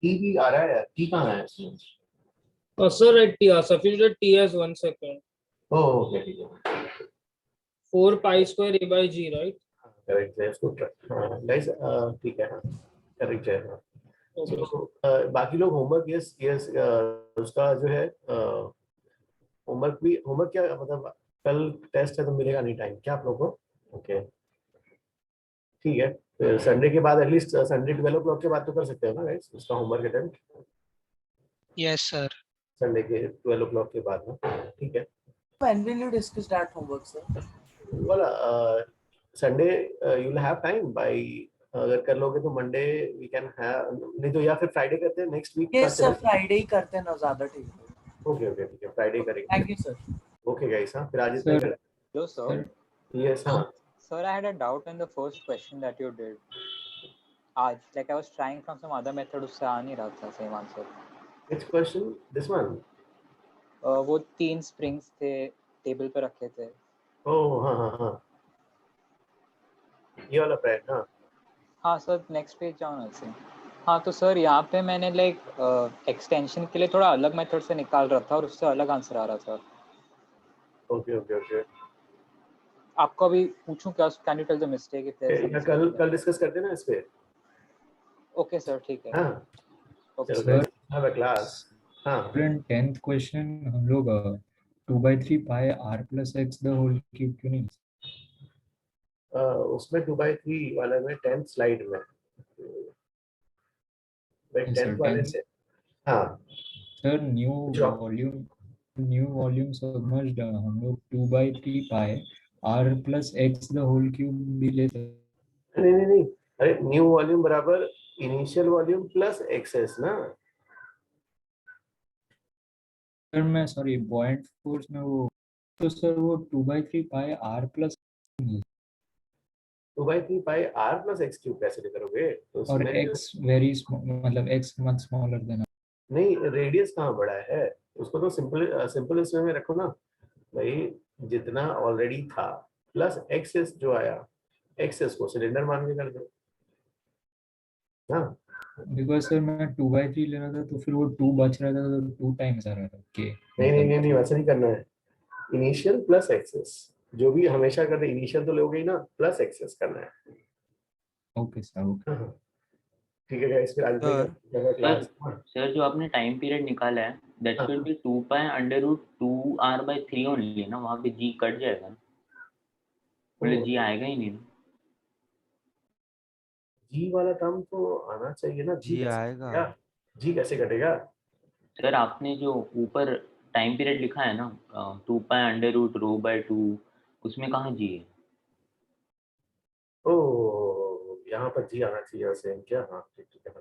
Speaker 1: T भी आ रहा है यार. T कहाँ है इसमें?
Speaker 18: Sir, at T, substitute T as 1 second.
Speaker 1: Oh, okay, ठीक है.
Speaker 18: 4 pi square a by g, right?
Speaker 1: Correct है इसको. Guys, ठीक है हाँ. Correct है हाँ. बाकी लोग होमवर्क यस उसका जो है होमवर्क क्या मतलब कल टेस्ट है तो मिलेगा नहीं टाइम क्या आप लोगों को? ओके ठीक है. फिर संडे के बाद एटलीस्ट संडे 12 o'clock के बाद तो कर सकते हो ना गाइस उसका homework attempt.
Speaker 5: Yes sir.
Speaker 1: Sunday के 12 o'clock के बाद ना. ठीक है.
Speaker 6: When will you discuss that homework, sir?
Speaker 1: Well, Sunday you will have time by अगर कर लोगे तो मंडे वी कैन हैव नहीं तो या फिर फ्राइडे करते हैं next week.
Speaker 6: Yes sir, Friday ही करते हैं ना ज्यादा ठीक है.
Speaker 1: ओके ठीक है फ्राइडे करेंगे.
Speaker 6: Thank you sir.
Speaker 1: Okay guys हाँ फिर आज इतना करें.
Speaker 7: Hello sir.
Speaker 1: Yes हाँ.
Speaker 7: Sir, I had a doubt in the first question that you did. Like I was trying from some other method उससे आ नहीं रहा था same answer.
Speaker 1: Which question? This one?
Speaker 7: वो 3 springs थे टेबल पे रखे थे.
Speaker 1: ओह हाँ ये वाला पैट हाँ.
Speaker 7: हाँ सर नेक्स्ट पेज जाओ ना से. हाँ तो सर यहाँ पे मैंने लाइक एक्सटेंशन के लिए थोड़ा अलग मेथड से निकाल रहा था और उससे अलग आंसर आ रहा था.
Speaker 1: ओके
Speaker 7: आपको अभी पूछूं क्या? Can you tell the mistake if there is?
Speaker 1: कल डिस्कस करते हैं ना इस पे.
Speaker 7: ओके सर ठीक है.
Speaker 1: हाँ
Speaker 7: okay
Speaker 1: sir have a class. हाँ
Speaker 3: 10th क्वेश्चन हम लोग 2/3 pi r plus x the whole cube क्यों नहीं?
Speaker 1: उसमें 2/3 वाले में 10th स्लाइड में 10th वाले से हाँ
Speaker 3: सर न्यू वॉल्यूम सबमर्ज्ड हम लोग 2/3 pi r plus x the whole cube भी ले सकते.
Speaker 1: नहीं अरे न्यू वॉल्यूम बराबर इनिशियल वॉल्यूम प्लस एक्सेस ना.
Speaker 3: सर मैं सॉरी बॉयंट फोर्स में वो तो सर वो 2/3 pi r plus
Speaker 1: 2/3 pi r plus x cube कैसे करोगे? तो
Speaker 3: और x वेरी मतलब x मच स्मॉलर देना. नहीं
Speaker 1: रेडियस कहाँ बड़ा है उसको तो सिंपल इसमें में रखो ना भाई. जितना ऑलरेडी था प्लस एक्सेस जो आया एक्सेस को सिलेंडर मान के कर दो. हाँ
Speaker 3: बिकॉज सर मैं 2/3 ले रहा था तो फिर वो 2 बच रहा था तो 2 टाइम्स आ रहा था. ओके
Speaker 1: नहीं वैसा नहीं करना है. इनिशियल प्लस एक्सेस जो भी हमेशा करते इनिशियल तो लोगे ही ना प्लस एक्सेस करना है.
Speaker 3: ओके सर ओके
Speaker 1: ठीक है गाइस फिर आज क्लास.
Speaker 13: सर जो आपने टाइम पीरियड निकाला है that should be 2 pi √2r/3 only ना. वहां पे g कट जाएगा ना. बोले g आएगा ही नहीं.
Speaker 1: जी वाला टर्म तो आना चाहिए ना.
Speaker 19: जी आएगा.
Speaker 1: जी कैसे कटेगा?
Speaker 13: सर आपने जो ऊपर टाइम पीरियड लिखा है ना 2 pi √ρ/2 उसमें कहाँ जी है?
Speaker 1: ओह यहाँ पर जी आना चाहिए सेम क्या. हाँ ठीक है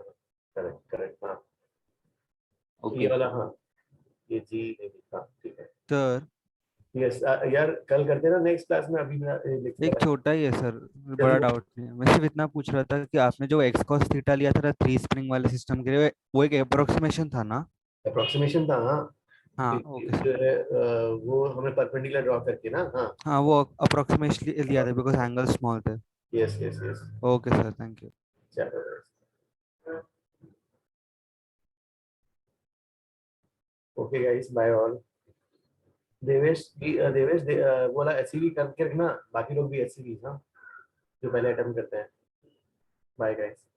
Speaker 1: करेक्ट हाँ. ये वाला हाँ ये जी नहीं लिखा. ठीक है
Speaker 19: सर.
Speaker 1: यस यार कल करते हैं ना नेक्स्ट क्लास में. अभी मैं
Speaker 19: एक छोटा ही है सर बड़ा डाउट नहीं है. मैं सिर्फ इतना पूछ रहा था कि आपने जो x cos थीटा लिया था 3 स्प्रिंग वाले सिस्टम के लिए वो एक अप्रोक्सीमेशन था ना?
Speaker 1: अप्रोक्सीमेशन था हाँ
Speaker 19: ओके.
Speaker 1: वो हमें परपेंडिकुलर ड्रॉ करके ना. हाँ
Speaker 19: वो अप्रोक्सीमेटली लिया था बिकॉज़ एंगल स्मॉल थे.
Speaker 1: Yes, yes, yes.
Speaker 19: Okay sir, thank you.
Speaker 1: चलो guys. Okay guys, bye all. Devesh बोला ऐसी भी करके रखना, बाकी लोग भी ऐसी भी, हाँ, जो पहले अटेम्प्ट करते हैं. Bye guys.